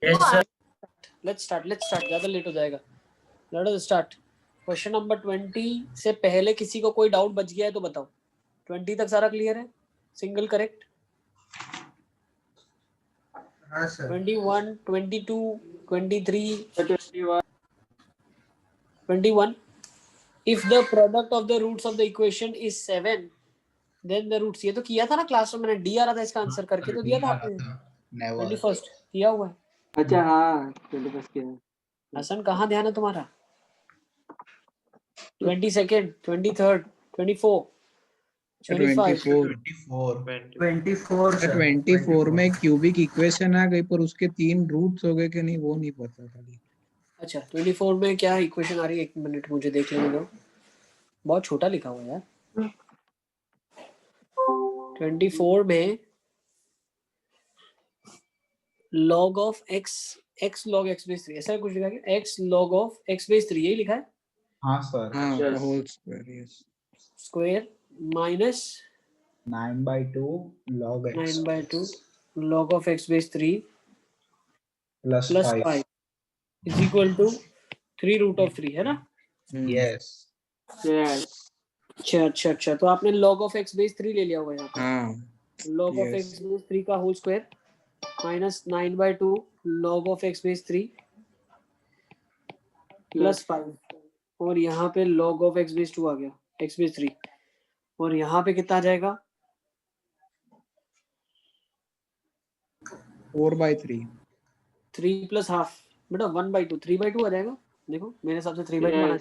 Yes, sir. Let's start. ज़्यादा late हो जाएगा. Let us start. Question number 20 से पहले किसी को कोई डाउट बच गया है तो बताओ. 20 तक सारा क्लियर है? Single correct? हाँ sir. 21, 22, 23, 21. If the product of the roots of the equation is 7, then the roots. ये तो किया था ना क्लास में, मैंने डी आ रहा था इसका आंसर करके तो दिया था आपने. 21 किया हुआ है. अच्छा हाँ 21 किया है. हसन कहाँ ध्यान है तुम्हारा? 22nd, 23rd, 24, 25. 24 में क्यूबिक इक्वेशन आ गई पर उसके 3 रूट्स हो गए कि नहीं वो नहीं पता था. अच्छा 24 में क्या इक्वेशन आ रही है? एक मिनट मुझे देख लेने दो. बहुत छोटा लिखा हुआ है यार. 24 में log of x log x base 3 ऐसा कुछ लिखा है? x log of x base 3 यही लिखा है. हाँ सर. हाँ whole square. Yes. Square minus 9/2 log x 9/2 log of x base 3 plus plus 5. 5 is equal to 3 root of 3 है ना? Yes. अच्छा तो आपने log of x base 3 ले लिया हुआ है यहाँ पे. हाँ. log of x base 3 का whole square minus 9/2 log of x base 3 plus 5 और यहाँ पे log of x base 2 आ गया, x base 3 और यहाँ पे कितना आ जाएगा? 4/3. 3 प्लस हाफ बेटा 1/2 3/2 आ जाएगा. देखो मेरे हिसाब से 3/2 आना.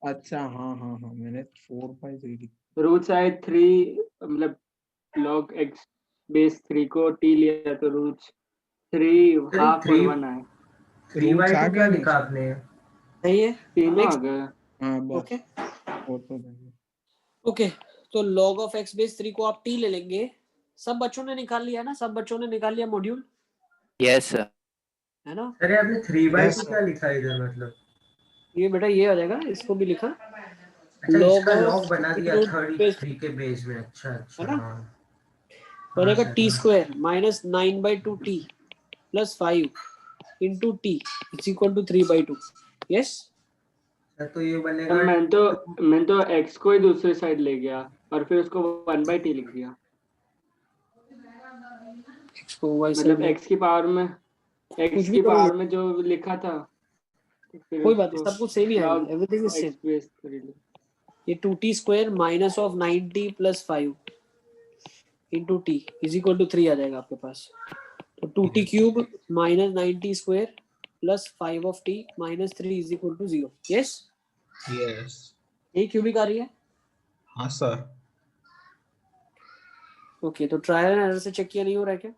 अच्छा हाँ मैंने 4/3 लिखा. रूट साइड 3 मतलब log x बेस 3 को t लिया तो रूट 3 हाफ और 1 आए. 3/2 क्या लिखा आपने? सही है. तीनों आ गए. हाँ बस. ओके वो तो नहीं. ओके तो log of x base 3 को आप t ले लेंगे. सब बच्चों ने निकाल लिया ना? सब बच्चों ने निकाल लिया मॉड्यूल? Yes sir. है ना? अरे आपने 3/2 क्या लिखा इधर? मतलब ये बेटा ये आ जाएगा. इसको भी लिखा. अच्छा इसका लॉग बना दिया 3 के बेस में. अच्छा है ना? हो जाएगा T square minus 9/2 t plus 5 into T is equal to 3/2. Yes तो ये बनेगा. मैं तो x को ही दूसरी साइड ले गया और फिर उसको 1/t लिख दिया. मतलब x की पावर में जो लिखा था कोई बात नहीं. सब कुछ सेम ही आएगा. Everything is same. ये 2t square minus of 9t plus 5 into t is equal to 3 आ जाएगा आपके पास. तो 2t cube minus 9t square plus 5 of t minus 3 is equal to 0. Yes यही क्यूबिक आ रही है. हाँ सर. ओके तो ट्रायल एंड एरर से चेक किया नहीं हो रहा है क्या?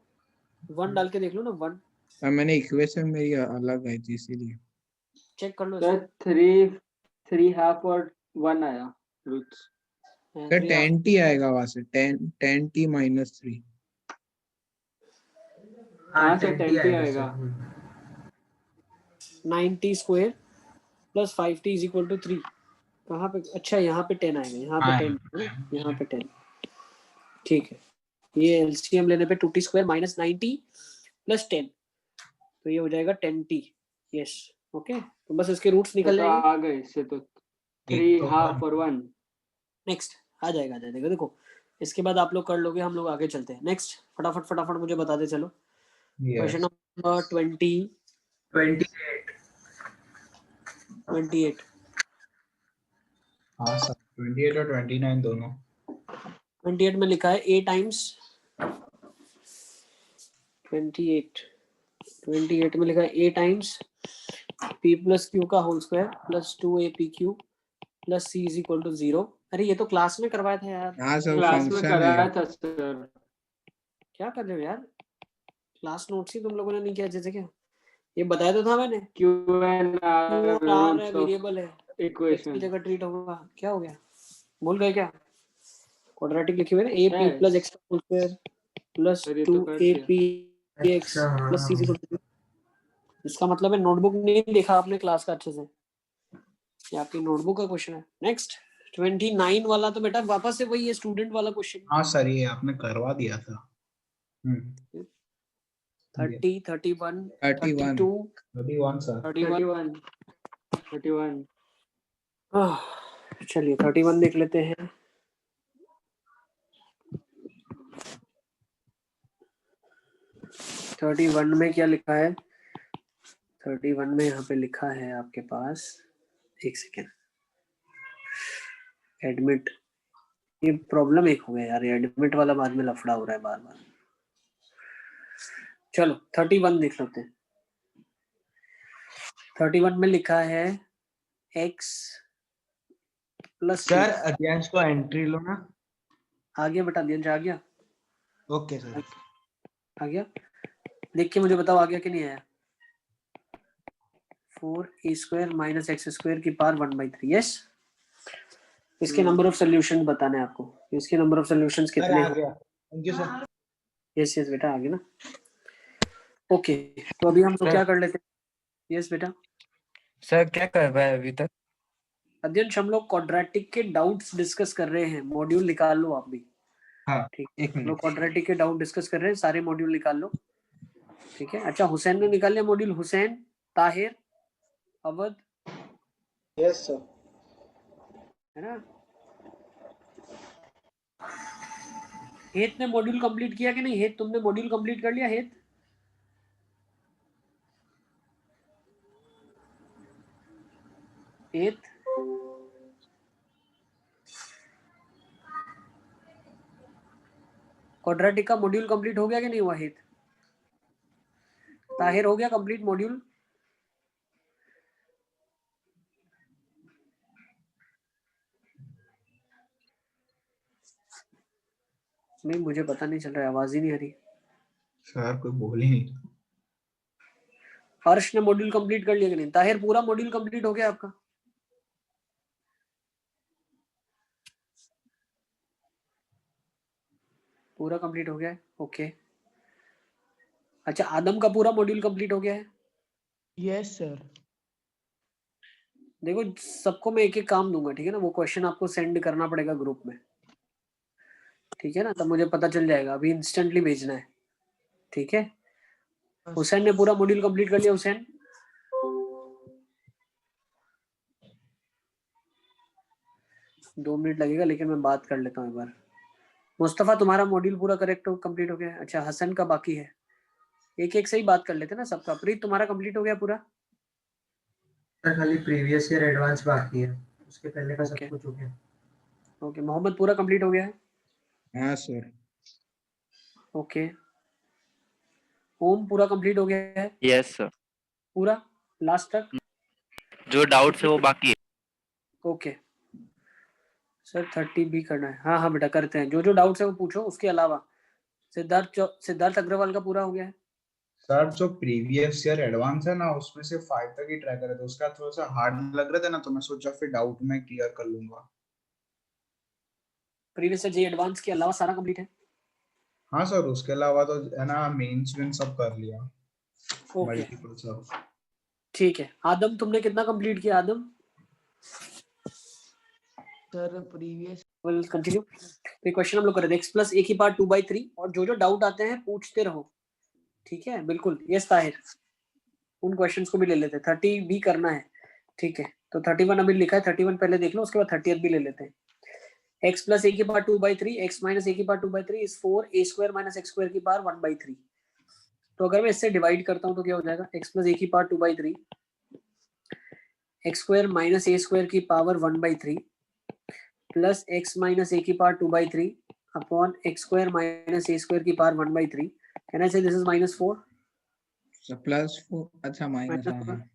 1 डाल के देख लो ना. 1 मैंने इक्वेशन मेरी अलग आई थी इसीलिए चेक कर लो. सर 3 हाफ और 1 आया रूट्स. 10t आएगा वहां से. 10t minus 3. हाँ सर 10t आएगा. 9t square plus 5t is equal to 3. कहाँ पे? अच्छा यहाँ पे 10 आएगा. यहाँ पे 10 यहाँ पे 10. ठीक है. ये एलसीएम लेने पे 2t square minus 9t plus 10 तो ये हो जाएगा 10t. Yes okay. तो बस इसके रूट्स निकल जाएंगे. आ गए इससे तो 3 हाफ और 1. नेक्स्ट आ जाएगा. देखो इसके बाद आप लोग कर लोगे. हम लोग आगे चलते हैं. नेक्स्ट फटाफट मुझे बताते चलो. Question number 28. हाँ सर. 28 और 29 दोनों. 28 में लिखा है a टाइम्स 28 में लिखा है a times p plus q का whole square plus 2apq plus c is equal to 0. अरे ये तो क्लास में करवाया था यार. हाँ सर क्लास में कराया था सर. क्या कर रहे हो यार? क्लास नोट्स ही तुम लोगों ने नहीं किया जैसे क्या? ये बताया तो था मैंने. Q&R वेरिएबल है. इक्वेशन की जगह ट्रीट होगा. क्या हो गया? भूल गए क्या? क्वाड्रेटिक लिखे हुए ना. a प्लस x का whole square plus 2apx plus c is equal to. इसका मतलब है नोटबुक नहीं देखा आपने क्लास का अच्छे से. ये आपकी नोटबुक का क्वेश्चन है. नेक्स्ट 29 वाला तो बेटा वापस से वही है स्टूडेंट वाला क्वेश्चन. हाँ सर ये आपने करवा दिया था. 30, 31, 31. 32, 31 sir. 31. 31. चलिए 31 देख लेते हैं। थर्टी वन में क्या लिखा है? 31 में यहाँ पे लिखा है आपके पास, एक सेकेंड, एडमिट। ये प्रॉब्लम एक हो गया यार, एडमिट वाला बाद में लफड़ा हो रहा है बार बार। चलो 31 देख लेते हैं। 31 में लिखा है x प्लस सर अध्यांश को एंट्री लो ना। आ गया बेटा, अध्ययन आ गया, ओके सर। आ गया। देख के मुझे बताओ आ गया कि नहीं आया। 4a² माइनस x² की पावर 1/3। यस, इसके नंबर ऑफ सॉल्यूशन बताने हैं आपको। इसके नंबर ऑफ सॉल्यूशंस सर कितने आ हैं? गया, thank you sir. Yes yes बेटा, आ गया ना। ओके, तो अभी हम तो क्या कर लेते हैं। यस बेटा। सर क्या कर रहा है अभी तक? अध्ययन हम लोग क्वाड्रेटिक के डाउट्स डिस्कस कर रहे हैं। मॉड्यूल निकाल लो आप भी। हाँ, ठीक, एक हम लोग मिनट। क्वाड्रेटिक के डाउट डिस्कस कर रहे हैं, सारे मॉड्यूल निकाल लो। ठीक है, अच्छा हुसैन ने निकाल लिया module. Hussain, Tahir, Awadh, yes sir. है ना। हेत ने मॉड्यूल कंप्लीट किया कि नहीं? हेत, तुमने मॉड्यूल कंप्लीट कर लिया? हेत, हेत, क्वाड्रेटिक का मॉड्यूल कंप्लीट हो गया कि नहीं हुआ? हेत, ताहिर हो गया कंप्लीट मॉड्यूल? नहीं, मुझे पता नहीं चल रहा है, आवाज ही नहीं आ रही। सर कोई बोल ही नहीं। हर्ष ने मॉड्यूल कंप्लीट कर लिया कि नहीं? ताहिर पूरा मॉड्यूल कंप्लीट हो गया आपका? पूरा कंप्लीट हो गया है, ओके। अच्छा, आदम का पूरा मॉड्यूल कंप्लीट हो गया है? Yes sir. देखो सबको मैं एक एक काम दूंगा, ठीक है ना। वो क्वेश्चन आपको सेंड करना पड़ेगा ग्रुप में, ठीक है ना, तब मुझे पता चल जाएगा। अभी इंस्टेंटली भेजना है, ठीक है। हुसैन ने पूरा मॉड्यूल कंप्लीट कर लिया। हुसैन, दो मिनट लगेगा लेकिन मैं बात कर लेता हूँ एक बार। मुस्तफा तुम्हारा मॉड्यूल पूरा करेक्ट कंप्लीट हो गया है? अच्छा, हसन का बाकी है। एक एक से ही बात कर लेते ना सबका। प्रीत तुम्हारा कंप्लीट हो गया पूरा? सर खाली प्रीवियस ईयर एडवांस बाकी है, उसके पहले का सब कुछ हो गया। ओके, मोहम्मद पूरा कंप्लीट हो गया है? हाँ सर। ओके, ओम पूरा कंप्लीट हो गया है? Yes sir. पूरा लास्ट तक? जो डाउट्स है वो बाकी है। ओके सर, 30 भी करना है। हाँ हाँ बेटा, करते हैं। जो जो डाउट्स है वो पूछो। उसके अलावा सिद्धार्थ अग्रवाल का पूरा हो गया है? सर जो प्रीवियस ईयर एडवांस है ना, उसमें से 5 तक ही ट्राई करे थे। उसका थोड़ा सा हार्ड लग रहा था ना, तो मैं सोचा फिर डाउट में क्लियर कर लूंगा। प्रीवियस ईयर जे एडवांस के अलावा सारा कंप्लीट है? हाँ सर, उसके अलावा तो है ना, मेंस विन सब कर लिया। ओके मल्टीपल सब। ठीक है। आदम तुमने कितना कंप्लीट किया? आदम सर प्रीवियस विल कंटिन्यू। तो क्वेश्चन हम लोग कर रहे थे x प्लस a की पावर 2/3, और जो जो डाउट आते हैं पूछते रहो, ठीक है। बिल्कुल। यस ताहिर, उन क्वेश्चंस को भी ले लेते हैं। 30 भी करना है, ठीक है। तो 31 अभी लिखा है, 31 पहले देख लो, उसके बाद 30th भी ले लेते हैं। x प्लस a की पावर 2/3, x माइनस a की power 2/3 is 4a² minus x² की पावर 1/3। तो अगर मैं इससे डिवाइड करता हूँ तो क्या हो जाएगा? x प्लस a की पावर 2/3, x² माइनस a² की power 1/3 plus x minus a की power 2/3 upon x² minus a² की पावर 1/3। कैन आई से दिस इज -4? +4, अच्छा माइनस। हाँ हाँ।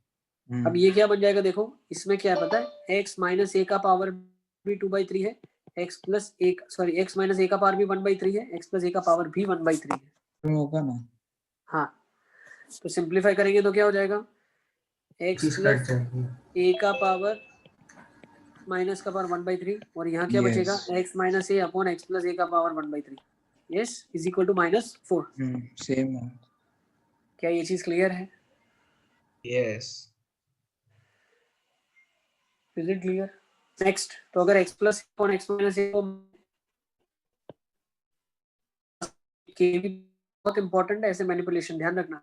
अब ये क्या बन जाएगा? देखो इसमें क्या है पता है, x माइनस a का पावर भी 2/3 है, x plus a, sorry x minus a का पावर भी 1/3 है, x प्लस a का पावर भी 1/3 है। होगा ना। हाँ, तो सिंप्लीफाई करेंगे तो क्या हो जाएगा? x प्लस a का पावर माइनस का पावर 1/3, और यहाँ क्या बचेगा? x minus a upon x plus a का power 1/3। Yes, is equal to -4। Same है। क्या ये चीज क्लियर है? Yes. Is it clear? Next, तो अगर x plus upon x minus a को बहुत इंपॉर्टेंट है ऐसे मैनिपुलेशन, ध्यान रखना।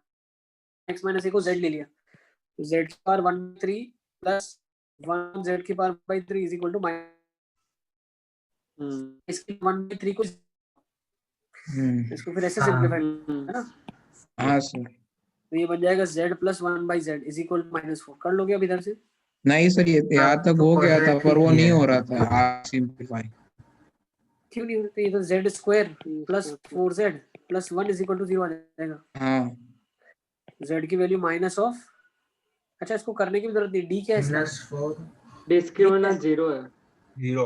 x माइनस ए को z ले लिया, तो z की पावर 1/3 प्लस 1 z की पावर 1/3 इज इक्वल टू इसकी 1/3 को इसको फिर ऐसे सिंपलीफाई है ना। हाँ सर। तो ये बन जाएगा z plus 1/z is equal to -4। कर लोगे अब इधर से? नहीं सर, ये यहाँ तक तो हो गया था quadratic पर वो ही नहीं है। हो रहा था सिंपलीफाई। क्यों नहीं होता? ये तो z square plus 4z plus 1 is equal to 0 आ जाएगा। हाँ z की वैल्यू माइनस ऑफ, अच्छा इसको करने की भी जरूरत नहीं, d क्या है इसका? -4 डिस्क्रिमिनेंट 0 है। 0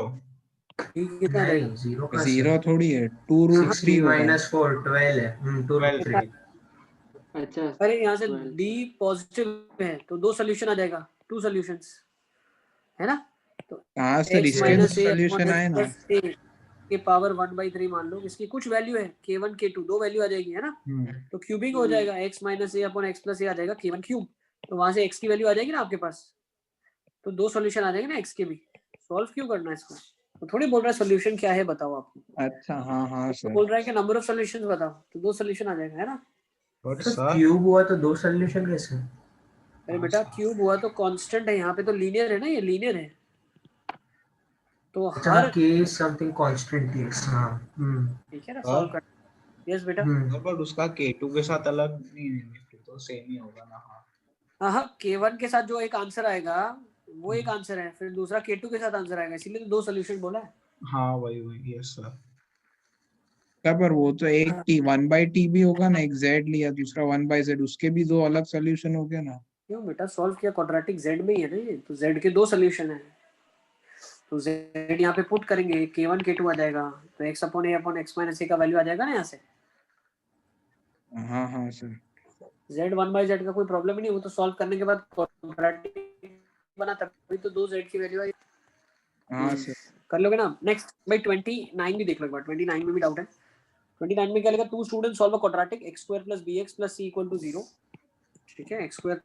d कितना आ जाएगा? नहीं, 0 का जीरो थोड़ी है, 2√3 16 होगा। -4 12 है। 2√3। अच्छा अरे यहाँ से 12। d पॉजिटिव है तो दो सोल्यूशन आ जाएगा, 2 सॉल्यूशंस है ना। तो हाँ सर, x इसके माइनस दो ए सॉल्यूशन आए ना। के पावर 1/3 मान लो, इसकी कुछ वैल्यू है k1 k2, दो वैल्यू आ जाएगी है ना। तो क्यूबिंग हो जाएगा, x माइनस ए अपॉन x प्लस ए आ जाएगा k1 क्यूब। तो वहां से x की वैल्यू आ जाएगी ना आपके पास, तो दो सॉल्यूशन आ जाएंगे ना x के भी। सॉल्व क्यों करना है इसको? तो थोड़ी बोल रहा है सॉल्यूशन क्या है बताओ आपको, अच्छा हाँ हाँ तो सर। बोल रहा है कि नंबर ऑफ सॉल्यूशंस बताओ, तो दो सॉल्यूशन आ जाएगा है ना। बट तो सर क्यूब हुआ तो दो सॉल्यूशन कैसे? अरे बेटा क्यूब हुआ तो कांस्टेंट है, यहाँ पे तो लीनियर है ना, ये लीनियर है तो अच्छा, हर k is something constant x। हाँ। ठीक है ना सॉल्व कर। यस बेटा। बट उसका k2 के साथ अलग नहीं है, फिर तो सेम ही होगा ना। हाँ हाँ k1 के साथ जो एक आंसर आएगा वो एक आंसर है, फिर दूसरा k2 के साथ आंसर आएगा, इसीलिए तो दो सॉल्यूशन बोला है। हाँ वही यस सर। पर वो तो एक t 1/t भी होगा ना, एक z लिया दूसरा 1/z, उसके भी दो अलग सॉल्यूशन हो गए ना। क्यों बेटा, सॉल्व किया क्वाड्रेटिक z में ही है ना ये, तो z के दो सॉल्यूशन है, तो z यहाँ पे पुट करेंगे, k1 k2 आ जाएगा, तो x upon a upon x minus a का वैल्यू आ जाएगा ना यहाँ से। हाँ हाँ सर। z 1/z का कोई प्रॉब्लम ही नहीं, वो तो सॉल्व करने के बाद क्वाड्रेटिक बना तभी तो दो z की वैल्यू आई। हाँ सर। कर लोगे ना। नेक्स्ट भाई 29 भी देख लो एक बार, 29 में भी डाउट है। 29 में क्या लिखा, two student solve a quadratic x² + bx + c = 0। ठीक है, x²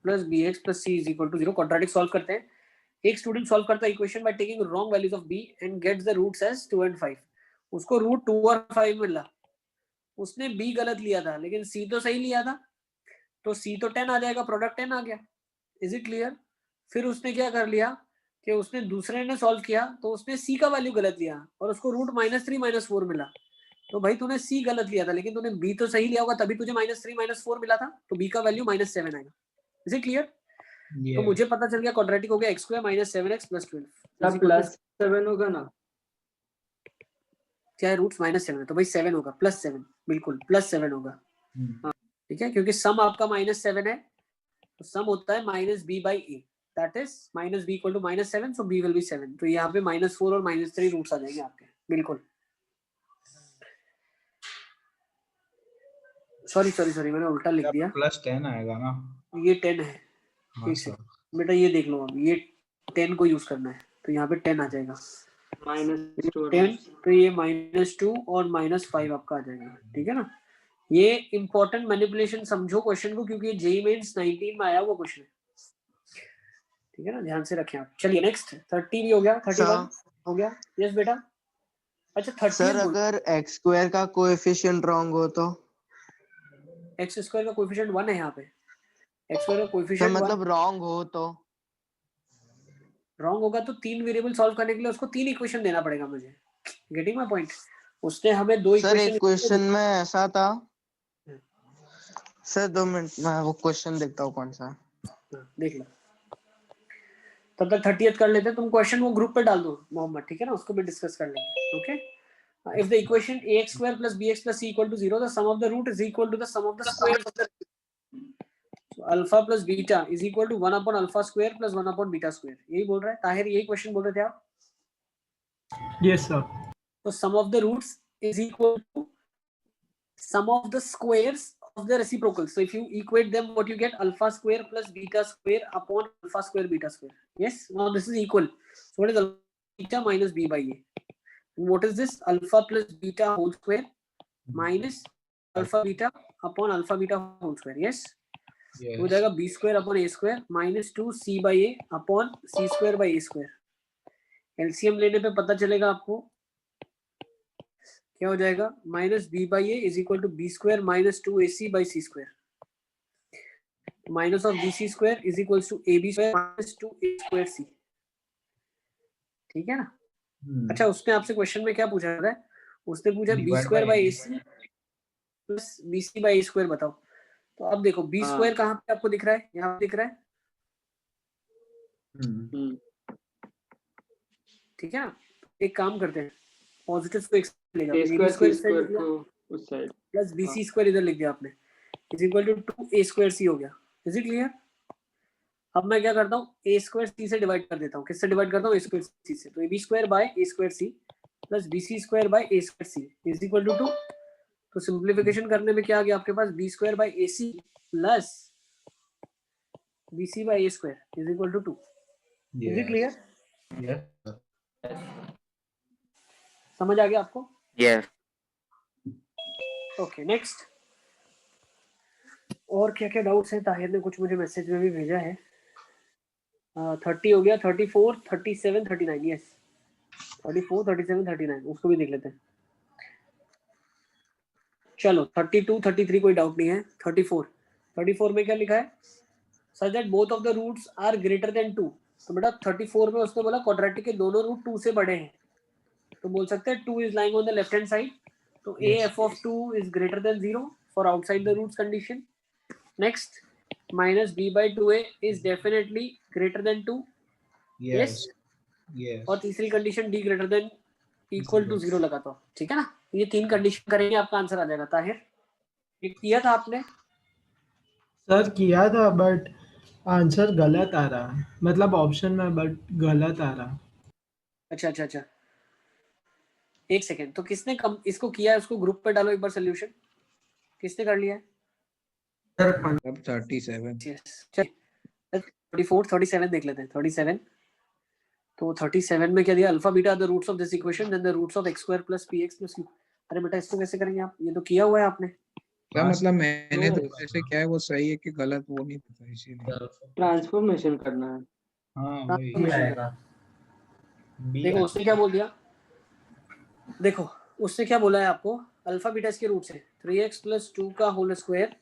+ bx + c = 0 quadratic solve करते हैं। एक स्टूडेंट सॉल्व करता है equation by taking wrong values of b and gets the roots as 2 and 5। उसको रूट 2 और 5 मिला, उसने b गलत लिया था लेकिन c तो सही लिया था, तो c तो 10 आ जाएगा, प्रोडक्ट 10 आ गया। Is it clear? फिर उसने क्या कर लिया कि उसने दूसरे ने सॉल्व किया तो उसने c का वैल्यू गलत लिया और उसको रूट -3 -4 मिला। तो भाई तूने c गलत लिया था लेकिन तूने b तो सही लिया होगा, तभी तुझे -3 -4 मिला था, तो b का वैल्यू -7 आएगा। Is it clear? तो मुझे पता चल गया क्वाड्रेटिक हो गया x² - 7x + 12 तब +7 होगा ना, क्या है, रूट्स -7 है तो भाई 7 होगा, +7 बिल्कुल +7 होगा। ठीक है, क्योंकि सम आपका -7 है तो सम होता है -b/a, that is -b = -7, so b will be 7। तो यहाँ पे -4 और -3 रूट्स आ जाएंगे आपके, बिल्कुल। सॉरी मैंने उल्टा लिख दिया, +10 आएगा ना। ये 10 है। हाँ ठीक सर। है बेटा, ये देख लो, अब ये 10 को यूज करना है तो यहाँ पे 10 आ जाएगा, -2 तो ये -2 और -5 आपका आ जाएगा। ठीक है ना, ये इंपॉर्टेंट मैनिपुलेशन समझो क्वेश्चन को, क्योंकि जेईई मेंस 19 में आया हुआ क्वेश्चन है। ठीक है ना, ध्यान से रखें आप। चलिए नेक्स्ट 30 भी हो गया, 31 हो गया। यस बेटा। अच्छा 30 सर अगर x² का कोएफिशिएंट रॉन्ग हो तो x² का कोएफिशिएंट 1 है यहाँ पे, x² का तो कोएफिशिएंट मतलब रॉन्ग हो तो रॉन्ग होगा तो 3 वेरिएबल सॉल्व करने के लिए उसको 3 इक्वेशन देना पड़ेगा मुझे। Getting my point? उसने हमें दो सर एक इक्वेशन क्वेश्चन में ऐसा था। सर 2 मिनट मैं वो क्वेश्चन देखता हूँ कौन सा है। देख लो, तब तक 30th कर लेते हैं। तुम क्वेश्चन वो ग्रुप पे डाल दो मोहम्मद, ठीक है ना, उसको भी डिस्कस कर लेंगे। Okay, if the equation ax² + bx + c = 0, the sum of the root is equal to the sum of the squares of the root. So alpha plus beta is equal to 1 upon alpha square plus 1 upon beta square। यही बोल रहा है ताहिर, यही question बोल रहे थे आप? Yes sir. तो sum of the roots is equal to sum of the squares of the reciprocals. So if you equate them, what you get, alpha square plus beta square upon alpha square beta square. Yes, now this is equal. So what is alpha beta minus b/a? What is this? Alpha plus beta whole square minus alpha beta upon alpha beta whole square. Yes, हो जाएगा b² upon a² minus 2c/a upon c² by a²। LCM लेने पे पता चलेगा आपको क्या हो जाएगा, minus B by a is equal to b square minus 2ac by c square, minus of b C square is equal to a b square minus 2a square c. ठीक है ना। अच्छा, उसने आपसे क्वेश्चन में क्या पूछा था, उसने पूछा B square by A C plus B C by A square बताओ। तो अब देखो बी स्क्वायर कहाँ पे आपको दिख रहा है, यहाँ पे दिख रहा है। ठीक है ना। एक काम करते हैं, पॉजिटिव को एक लेगा, a square c square को उस side plus B C square इधर लिख दिया आपने, is equal to 2a square c हो गया। Is it clear. अब मैं क्या करता हूँ, a स्क्वायर सी से डिवाइड कर देता हूँ। किससे डिवाइड करता हूँ, a स्क्वायर सी से। तो b square by a square C plus B C square by a square C is equal to 2। तो सिंप्लीफिकेशन करने में क्या आ गया आपके पास, b square by a C plus B C by a square is equal to 2। Is it clear. समझ आ गया आपको। यस। Okay next. और क्या क्या डाउट्स हैं, ताहिर ने कुछ मुझे मैसेज में भी भेजा है। 30 हो गया, 34 37 39, यस 34 37 39, उसको भी देख लेते हैं। चलो 32 33 कोई डाउट नहीं है। 34 में क्या लिखा है, such that both of the roots are greater than 2। तो बेटा 34 में उसने बोला क्वाड्रेटिक के दोनों रूट 2 से बड़े हैं, तो बोल सकते हैं 2 is lying on the left hand side, तो a f of 2 is greater than 0 for outside the roots condition. Next, minus b by 2a is definitely greater than 2. Yes. और तीसरी condition d greater than equal to 0 लगाता हूँ। ठीक है ना। ये 3 condition करेंगे, आपका आंसर आ जाएगा। ताहिर ये किया था आपने? सर किया था बट आंसर गलत आ रहा, मतलब ऑप्शन में बट गलत आ रहा। अच्छा, एक सेकेंड। तो किसने इसको किया है, उसको ग्रुप पे डालो एक बार सोल्यूशन। किसने कर लिया है? 37। यस, चलिए 34 37 देख लेते हैं। 37, तो 37 में क्या दिया, alpha beta the roots of this equation then the roots of x square plus px plus q। अरे बेटा इसको कैसे करेंगे आप, ये तो किया हुआ है आपने। क्या मतलब मैंने तो ऐसे क्या है, वो सही है कि गलत वो नहीं पता, इसीलिए ट्रांसफॉर्मेशन करना है। हाँ वही आएगा। देखो उसने क्या बोल दिया, देखो उसने क्या बोला है आपको, अल्फा बीटा इसके रूट्स है 3x प्लस 2 का whole square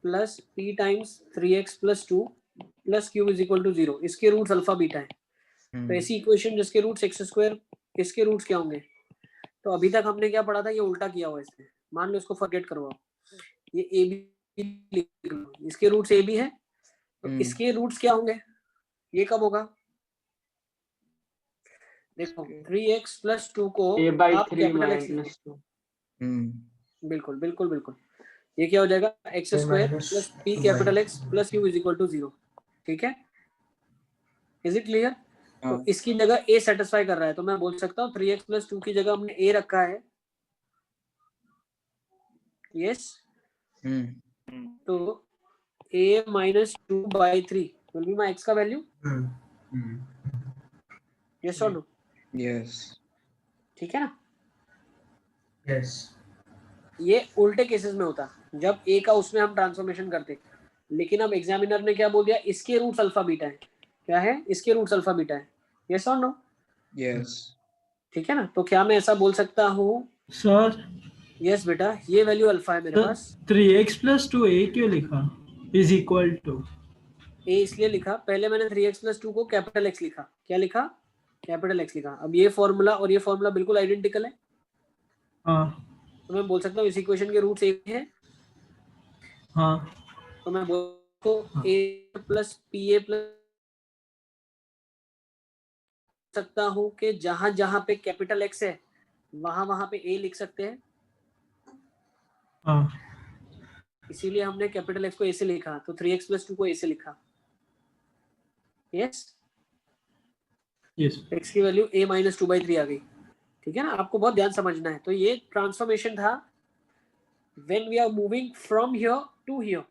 plus p times 3x plus 2 plus q is equal to 0। इसके रूट्स अल्फा बीटा है। तो ऐसी इक्वेशन जिसके रूट्स x स्क्वायर, इसके रूट्स क्या होंगे। तो अभी तक हमने क्या पढ़ा था, ये उल्टा किया हुआ है इसने। मान लो इसको फॉरगेट करवाओ, ये ए बी लिख लो, इसके रूट्स ए बी है, तो इसके रूट्स क्या होंगे, ये कब होगा। देखो 3x प्लस 2 को a by आप 3 कैपिटल x minus 2। बिल्कुल बिल्कुल बिल्कुल। ये क्या हो जाएगा, X square plus P capital X plus Q is equal to 0। ठीक है, इज इट क्लियर। तो इसकी जगह a सेटिस्फाई कर रहा है, तो मैं बोल सकता हूँ 3x प्लस 2 की जगह हमने a रखा है। यस, तो a minus 2 by 3 will be my x का वैल्यू। यस और नो। यस, ठीक है ना। यस, ये उल्टे केसेस में होता, जब a का उसमें हम ट्रांसफॉर्मेशन करते, लेकिन अब एग्जामिनर ने क्या बोल दिया, इसके रूट्स अल्फा बीटा है। क्या है, इसके रूट्स अल्फा बीटा है। यस और नो। यस। ठीक है ना। तो क्या मैं ऐसा बोल सकता हूँ, सर यस बेटा ये वैल्यू अल्फा है मेरे पास। 3x प्लस 2a क्यों लिखा, इज इक्वल टू a इसलिए लिखा, पहले मैंने 3x प्लस 2 को कैपिटल x लिखा। क्या लिखा, कैपिटल x लिखा। अब ये फॉर्मूला और ये फॉर्मूला बिल्कुल आइडेंटिकल है। हाँ तो मैं बोल सकता हूँ इस इक्वेशन के रूट्स एक है। हाँ तो मैं बोल a plus P A plus सकता हूँ कि जहां जहां पे कैपिटल x है वहां वहां पे a लिख सकते हैं। हाँ। इसीलिए हमने कैपिटल x को a से लिखा, तो 3x प्लस 2 को a से लिखा। यस, यस x की वैल्यू a माइनस 2 बाई 3 आ गई। ठीक है ना, आपको बहुत ध्यान समझना है। तो ये ट्रांसफॉर्मेशन था when we are moving from here to here,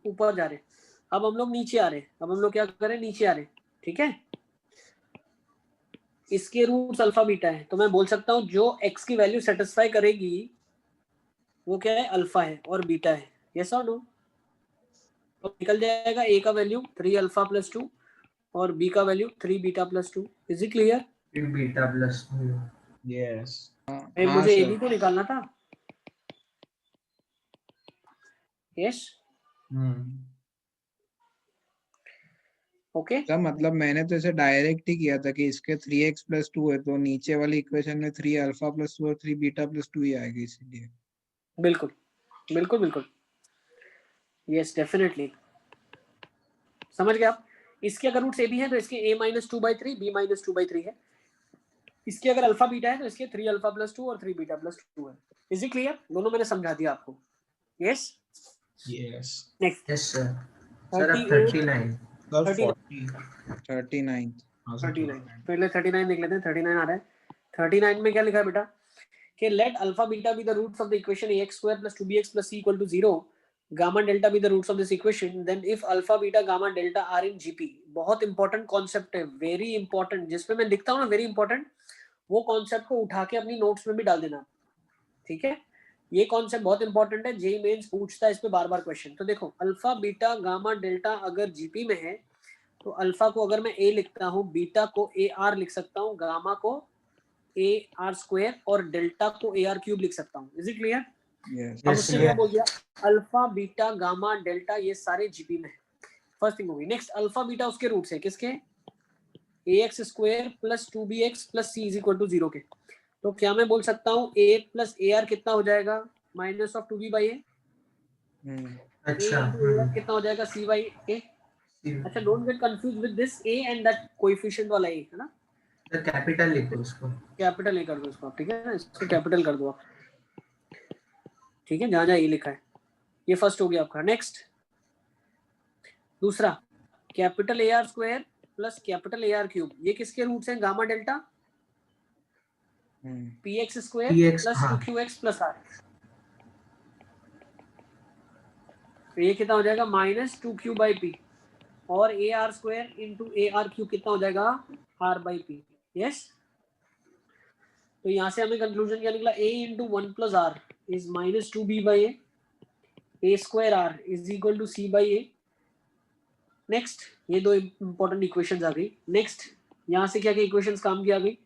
ऊपर जा रहे। अब हम लोग नीचे आ रहे, अब हम लोग क्या करें, नीचे आ रहे। ठीक है, इसके रूट्स अल्फा बीटा है, तो मैं बोल सकता हूँ जो x की वैल्यू सेटिस्फाई करेगी वो क्या है, अल्फा है और बीटा है। यस और नो। तो निकल जाएगा a का वैल्यू 3 अल्फा प्लस 2 और b का value 3 beta plus 2। Is it clear. Beta plus yes नहीं, हाँ मुझे ए सर। बी तो निकालना था। Yes, okay. सर मतलब मैंने तो इसे डायरेक्ट ही किया था कि इसके 3x+2 है तो नीचे वाली इक्वेशन में 3α+2 और 3β+2 ही आएगा, इसीलिए। बिल्कुल बिल्कुल बिल्कुल, यस डेफिनेटली, समझ गए आप। इसके अगर रूट्स ए बी है तो इसके a-2/3 b-2/3 है। इसके अगर अल्फा बीटा है तो इसके 3α+2 और 3β+2 है। Is it clear? दोनों मैंने समझा दिया आपको। Yes, yes next. Yes sir. Sir अब 38, 39। सर 39, 39। हाँ सर 39 39 पहले 39 देख लेते हैं। 39 आ रहा है। 39 में क्या लिखा है बेटा कि let alpha beta be the roots of the equation ax square plus 2bx plus c equal to 0, gamma delta be the roots of this equation, then if alpha beta gamma delta are in gp। बहुत important concept है, very important, जिसमें मैं दिखता हूँ ना very important, वो concept को उठा के अपनी नोट्स में भी डाल देना, ठीक है। ये कॉन्सेप्ट बहुत इंपॉर्टेंट है, जेई मेंस पूछता है इस पे बार बार क्वेश्चन। तो देखो अल्फा बीटा गामा डेल्टा अगर जीपी में है तो अल्फा को अगर मैं ए लिखता हूँ, बीटा को ए आर लिख सकता हूँ, गामा को ए आर स्क्वायर और डेल्टा को ए आर क्यूब लिख सकता हूँ। Is it clear? यस अब Yes, उससे sir. क्या बोल दिया, अल्फा बीटा गामा डेल्टा ये सारे जीपी में है। फर्स्ट थिंग होगी। नेक्स्ट, अल्फा बीटा उसके रूट्स है किसके, ax square plus 2bx plus c is equal to 0 के। तो क्या मैं बोल सकता हूँ a प्लस ए आर कितना हो जाएगा, माइनस ऑफ 2b/a। अच्छा। a into a कितना हो जाएगा, c/a। अच्छा, don't get confuse with this a and that coefficient वाला a, है ना। सर कैपिटल लिखो उसको। कैपिटल ए कर दो इसको आप, ठीक है ना, इसको कैपिटल कर दो आप, ठीक है, जहां जहां ए लिखा है। ये फर्स्ट हो गया आपका। नेक्स्ट दूसरा, capital A r square plus capital A R cube, ये किसके रूट्स हैं, gamma delta P x square px plus हाँ 2qx प्लस आर। तो ये कितना हो जाएगा, माइनस 2q/p और ए r square into A R cube कितना हो जाएगा, r/p। यस, तो यहां से हमें कंक्लूजन क्या निकला, a into 1 plus R is minus 2b/a, a square R is equal to c/a। Next, ये दो इंपॉर्टेंट इक्वेशंस आ गई। नेक्स्ट, यहां से क्या क्या इक्वेशंस काम की आ गई,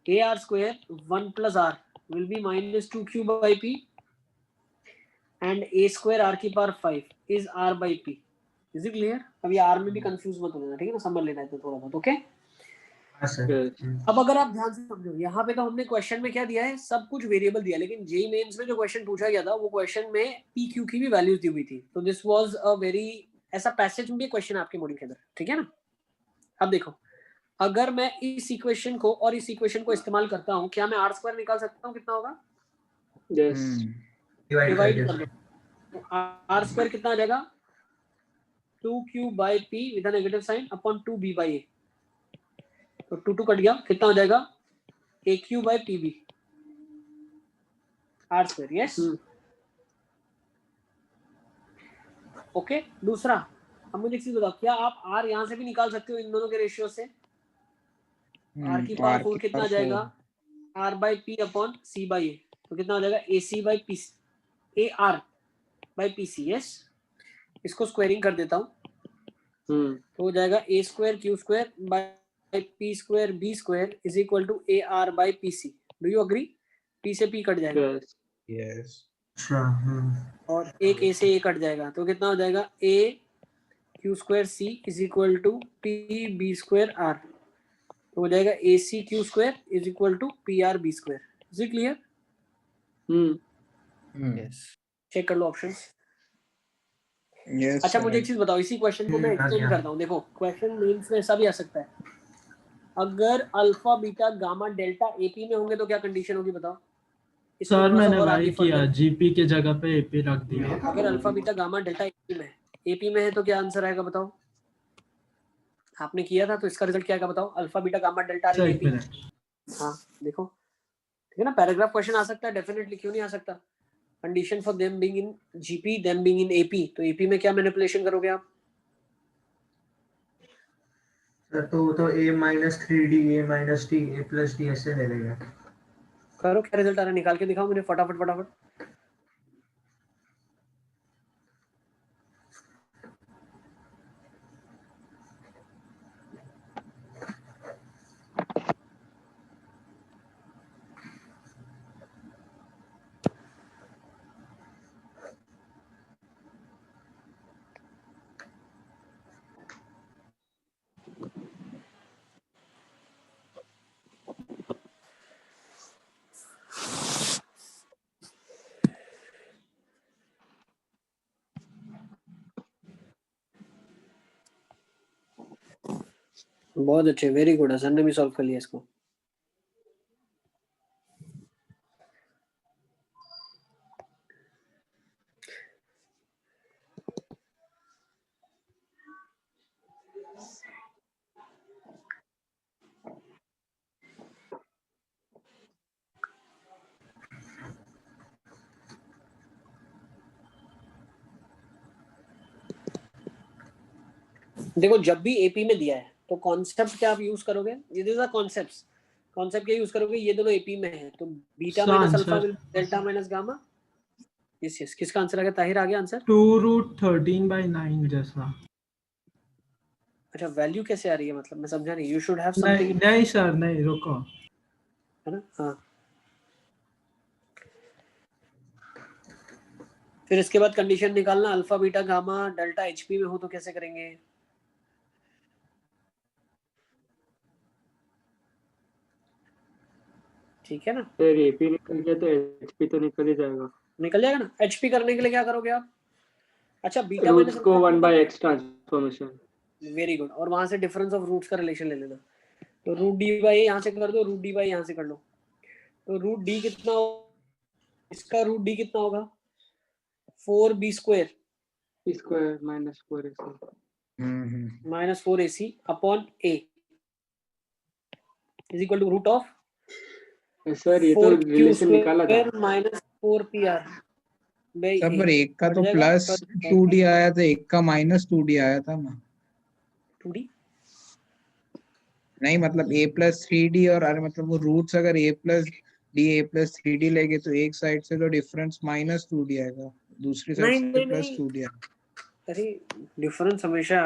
a r square 1 plus r will be minus 2q/p and a square r की power 5 is r/p। Is it clear? अब ये आर में भी कंफ्यूज मत होना, ठीक है ना, समझ लेना है तो थोड़ा बहुत, ओके। हाँ सर। अब अगर आप ध्यान से समझो, यहाँ पे तो हमने क्वेश्चन में क्या दिया है, सब कुछ वेरिएबल दिया, लेकिन जेई मेंस में जो क्वेश्चन पूछा गया था वो क्वेश्चन में पी क्यू की भी वैल्यूज दी हुई थी। तो दिस वाज अ वेरी, ऐसा पैसेज में भी क्वेश्चन आपके मॉड्यूल के अंदर, ठीक है ना। अब देखो, अगर मैं इस इक्वेशन को और इस इक्वेशन को इस्तेमाल करता हूँ, क्या मैं आर स्क्वायर निकाल सकता हूँ, कितना होगा, यस डिवाइड कर दो, आर स्क्वायर कितना आ जाएगा, 2q/p with a negative sine upon 2b/a। तो 2 कट गया, कितना हो जाएगा, aq/pb are square. Yes, okay. दूसरा, अब मुझे एक चीज बताओ, क्या आप आर यहां से भी निकाल सकते हो इन दोनों के रेशियो से, आर की पावर 4 कितना आ जाएगा, r/p अपॉन c/a। तो कितना हो जाएगा, ac/p, ar/pc। यस, इसको स्क्वायरिंग कर देता हूँ, तो हो जाएगा a square q square by p square b square is equal to ar/pc। Do you agree? p से p कट जाएगा यस अच्छा। और एक a से a कट जाएगा, तो कितना हो जाएगा, a q square c is equal to p b square r। तो हो जाएगा ac q square is equal to p r b square. Is it clear? Check कर लो ऑप्शंस। यस अच्छा, मुझे एक सर। चीज बताओ, इसी क्वेश्चन को मैं एक्सप्लेन करता हूँ। देखो, क्वेश्चन मेंस में ऐसा भी आ सकता है, अगर alpha beta gamma delta AP में होंगे तो क्या कंडीशन होगी, बताओ। इसको सर थोड़ा सा मैंने और वही आगे किया, फर्दर, जीपी के जगह पे एपी रख दिया। अगर alpha beta gamma delta AP में है तो क्या आंसर आएगा, बताओ। आपने किया था तो इसका रिजल्ट क्या आएगा, बताओ। Alpha beta gamma delta sir एक एपी, मिनट, हाँ देखो, ठीक है ना, पैराग्राफ क्वेश्चन आ सकता है डेफिनेटली, क्यों नहीं आ सकता। Condition for them being in GP them being in AP, तो एपी में क्या मैनिपुलेशन करोगे आप, सर तो वो तो a-3d a-t a+d ऐसे ले लेगा। करो, क्या रिजल्ट आ रहा है निकाल के दिखाओ मुझे फटाफट फटाफट। बहुत अच्छे, वेरी गुड। हसन ने भी सॉल्व कर लिया इसको। देखो जब भी एपी में दिया है तो कॉन्सेप्ट क्या आप यूज करोगे, ये दिस आर कॉन्सेप्ट्स, कॉन्सेप्ट क्या यूज करोगे, ये दोनों एपी में है तो beta minus alpha will delta minus gamma. Yes yes, किसका आंसर आ गया? ताहिर आ गया आंसर। 2√13/9 जैसा। अच्छा वैल्यू कैसे आ रही है, मतलब मैं समझा नहीं। यू शुड हैव नहीं समथिंग, नहीं सर, नहीं रुको। है ना? हाँ, फिर इसके बाद कंडीशन निकालना, alpha beta gamma delta HP में हो तो कैसे करेंगे? ठीक है ना? सर एपी निकल गया तो एचपी तो निकल ही जाएगा। निकल जाएगा ना। एचपी करने के लिए क्या करोगे आप? अच्छा बीटा रूट्स माइनस को 1/x ट्रांसफॉर्मेशन। वेरी गुड, और वहां से डिफरेंस ऑफ रूट्स का रिलेशन ले लेना। तो रूट डी बाई यहाँ से कर दो, रूट डी बाई यहाँ से कर लो। तो रूट डी कितना होगा? इसका रूट डी कितना होगा? 4b square square minus 4ac minus 4ac upon a is equal to root of sir ये तो रिलेशन निकाला था माइनस 4pr। सब पर एक का तो प्लस 2d आया था, एक का माइनस 2d आया था ना। 2d नहीं मतलब a प्लस 3d, और अरे मतलब वो रूट्स अगर a plus d a plus 3d लेंगे तो एक साइड से तो डिफरेंस माइनस 2d आएगा, दूसरी साइड से प्लस 2d आएगा। अरे डिफरेंस हमेशा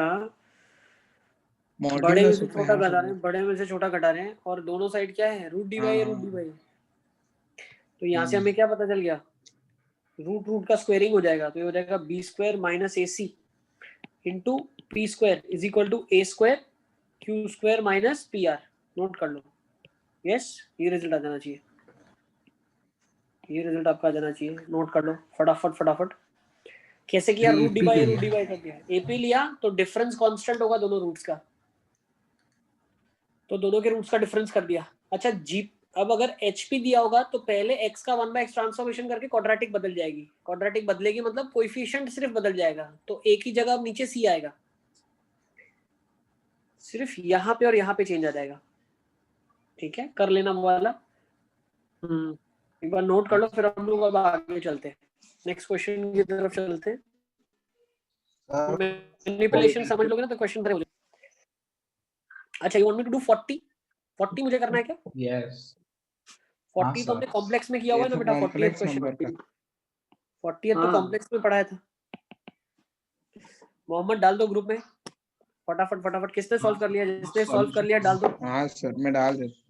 बड़े में मॉड्यूलस से छोटा घटा रहे हैं, बड़े में से छोटा घटा रहे हैं, और दोनों साइड क्या है? Root D by, root D by. तो यहाँ से हमें क्या पता चल गया? रूट रूट का स्क्वायरिंग हो जाएगा, तो ये हो जाएगा B square minus A C into P square is equal to A square Q square minus P R. Note कर लो। यस, ये रिजल्ट आ जाना चाहिए, ये रिजल्ट आपका आ जाना चाहिए। नोट कर लो फटाफट फटाफट। कैसे किया? रूट डी बाई कर दिया। एपी लिया तो डिफरेंस कांस्टेंट होगा दोनों रूट्स का, तो दोनों के रूट्स का डिफरेंस कर दिया। अच्छा जी, अब अगर HP दिया होगा तो पहले x का 1/x ट्रांसफॉर्मेशन करके क्वाड्रेटिक बदल जाएगी। क्वाड्रेटिक बदलेगी मतलब कोएफिशिएंट सिर्फ बदल जाएगा, तो a की जगह नीचे c आएगा, सिर्फ यहाँ पे और यहाँ पे चेंज आ जाएगा। ठीक है, कर लेना वाला। एक बार नोट कर लो, फिर हम लोग अब आगे चलते हैं, नेक्स्ट क्वेश्चन की तरफ चलते हैं। मैनिपुलेशन समझ लोगे ना तो क्वेश्चन बड़े हो जाएंगे। अच्छा, you want me to do 40 मुझे करना है क्या? यस 40 तो हमने कॉम्प्लेक्स में किया हुआ है ना बेटा। 40th क्वेश्चन 40th तो कॉम्प्लेक्स में पढ़ा है था। मोहम्मद डाल दो ग्रुप में फटाफट फटाफट। किसने सॉल्व कर लिया? जिसने सॉल्व कर लिया डाल दो। हाँ सर मैं डाल देता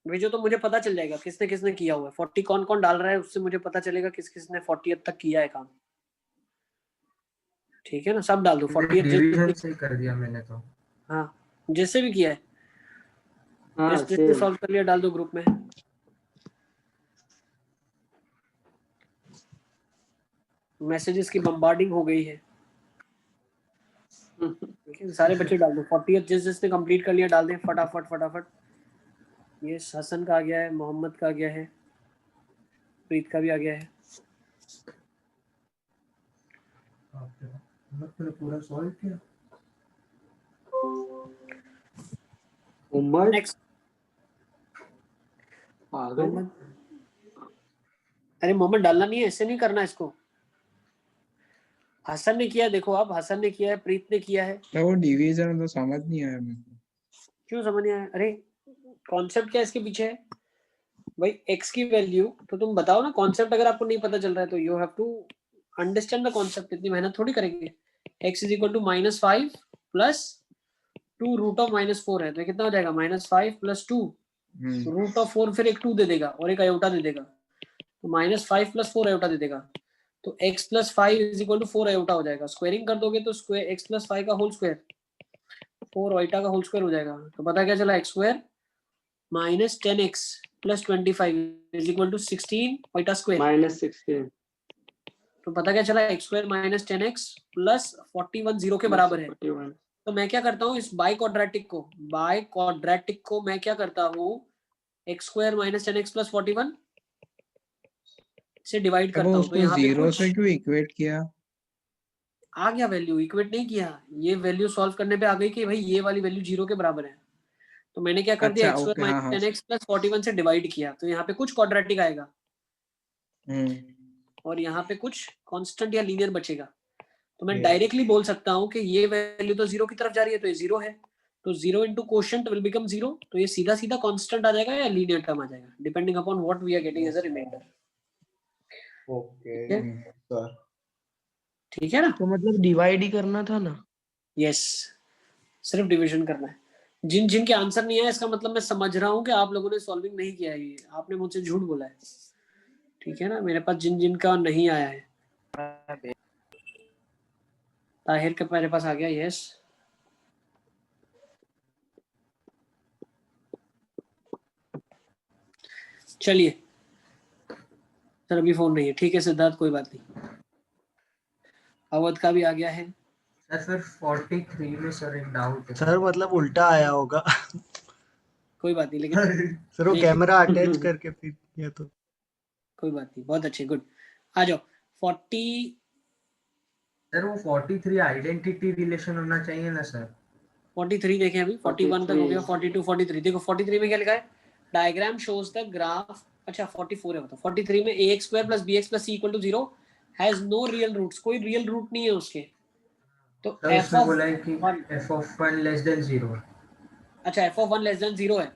भेजो तो मुझे पता चल जाएगा किसने किसने किया हुआ है। 40 कौन कौन डाल रहा है, उससे मुझे पता चलेगा किस किसने 40th तक किया है काम। ठीक है ना, सब डाल दो 40th डिवीजन सही कर दिया मैंने तो। हाँ, जिससे भी किया है, जिसने सॉल्व कर लिया डाल दो ग्रुप में। मैसेजेस की बम्बार्डिंग हो गई है। सारे बच्चे डाल दो 40th, जिसने कंप्लीट कर लिया डाल दें फटाफट फटाफट। ये हसन का आ गया है, मोहम्मद का आ गया है, प्रीत का भी आ गया है। मैंने पूरा सॉल्व किया। नेक्स्ट अरे मोहम्मद डालना नहीं है, ऐसे नहीं करना इसको। हसन ने किया, देखो आप, हसन ने किया है, प्रीत ने किया है। तो वो डिवीजन तो समझ नहीं आया मेरे को। क्यों समझ नहीं आया? अरे कॉन्सेप्ट क्या इसके पीछे है भाई? x की वैल्यू तो तुम बताओ ना। कॉन्सेप्ट अगर आपको नहीं पता चल रहा है तो you have to understand the concept. इतनी मेहनत थोड़ी करेंगे। x is equal to -5 plus 2 root of -4 है, तो कितना हो जाएगा? -5 प्लस 2 रूट ऑफ 4, फिर एक 2 दे देगा और एक आयोटा दे देगा, तो -5 प्लस 4 आयोटा दे देगा। तो x plus 5 is equal to 4 iota हो जाएगा। स्क्वायरिंग कर दोगे तो स्क्वायर x प्लस 5 का होल स्क्वायर 4 आयोटा का होल स्क्वायर हो जाएगा। तो पता क्या चला? x square minus 10x plus 25 is equal to 16 iota square -16। तो पता क्या चला? x square minus 10x plus 41 0 के बराबर है। तो मैं क्या करता हूँ, इस बाई क्वाड्रेटिक को मैं क्या करता हूँ, x square minus 10x plus 41 से डिवाइड करता हूँ। तो उसको यहाँ पे जीरो कुछ से क्यों इक्वेट किया? आ गया वैल्यू, इक्वेट नहीं किया, ये वैल्यू सॉल्व करने पे आ गई कि भाई ये वाली वैल्यू 0 के बराबर है। तो मैंने क्या कर दिया, अच्छा एक्स स्क्वायर ओके, हाँ माइनस हाँ 10x प्लस 41 से डिवाइड किया, तो यहाँ पे कुछ क्वाड्रेटिक आएगा और यहाँ पे कुछ कांस्टेंट या लीनियर बचेगा। तो मैं डायरेक्टली बोल सकता हूँ कि ये वैल्यू तो 0 की तरफ जा रही है, तो ये 0 है, तो 0 इंटू कोशेंट विल बिकम 0, तो ये सीधा सीधा कांस्टेंट आ जाएगा या लीनियर टर्म आ जाएगा, depending upon what we are getting as a reminder. Okay sir, ठीक है ना? तो मतलब डिवाइड ही करना था ना? यस, सिर्फ डिवीजन करना है। जिन जिन के आंसर नहीं आया, इसका मतलब मैं समझ रहा हूँ कि आप लोगों ने सॉल्विंग नहीं किया है, ये आपने मुझसे झूठ बोला है। ठीक है ना? मेरे पास जिन जिन का नहीं आया है, ताहिर के मेरे पास आ गया, यस। चलिए सर, अभी फोन नहीं है, ठीक है सिद्धार्थ, कोई बात नहीं। अवध का भी आ गया है। सर फिर 43 में सर एक डाउट है सर मतलब उल्टा आया होगा। कोई बात नहीं, लेकिन सर वो कैमरा अटैच करके फिर किया तो। कोई बात नहीं, बहुत अच्छे, गुड। आ जाओ 40। सर वो 43 आइडेंटिटी रिलेशन होना चाहिए ना सर? 43 देखें, अभी 41 तक हो गया, 42 43 देखो 43 में क्या लिखा है, डायग्राम शोज द ग्राफ, अच्छा 44 है, बताओ 43 में ax square plus bx plus c equal to 0 has no real roots, कोई रियल रूट नहीं है उसके। तो सर f उसमें ऑफ बोला है कि f of 1 लेस देन 0। अच्छा f ऑफ 1 लेस देन 0 है,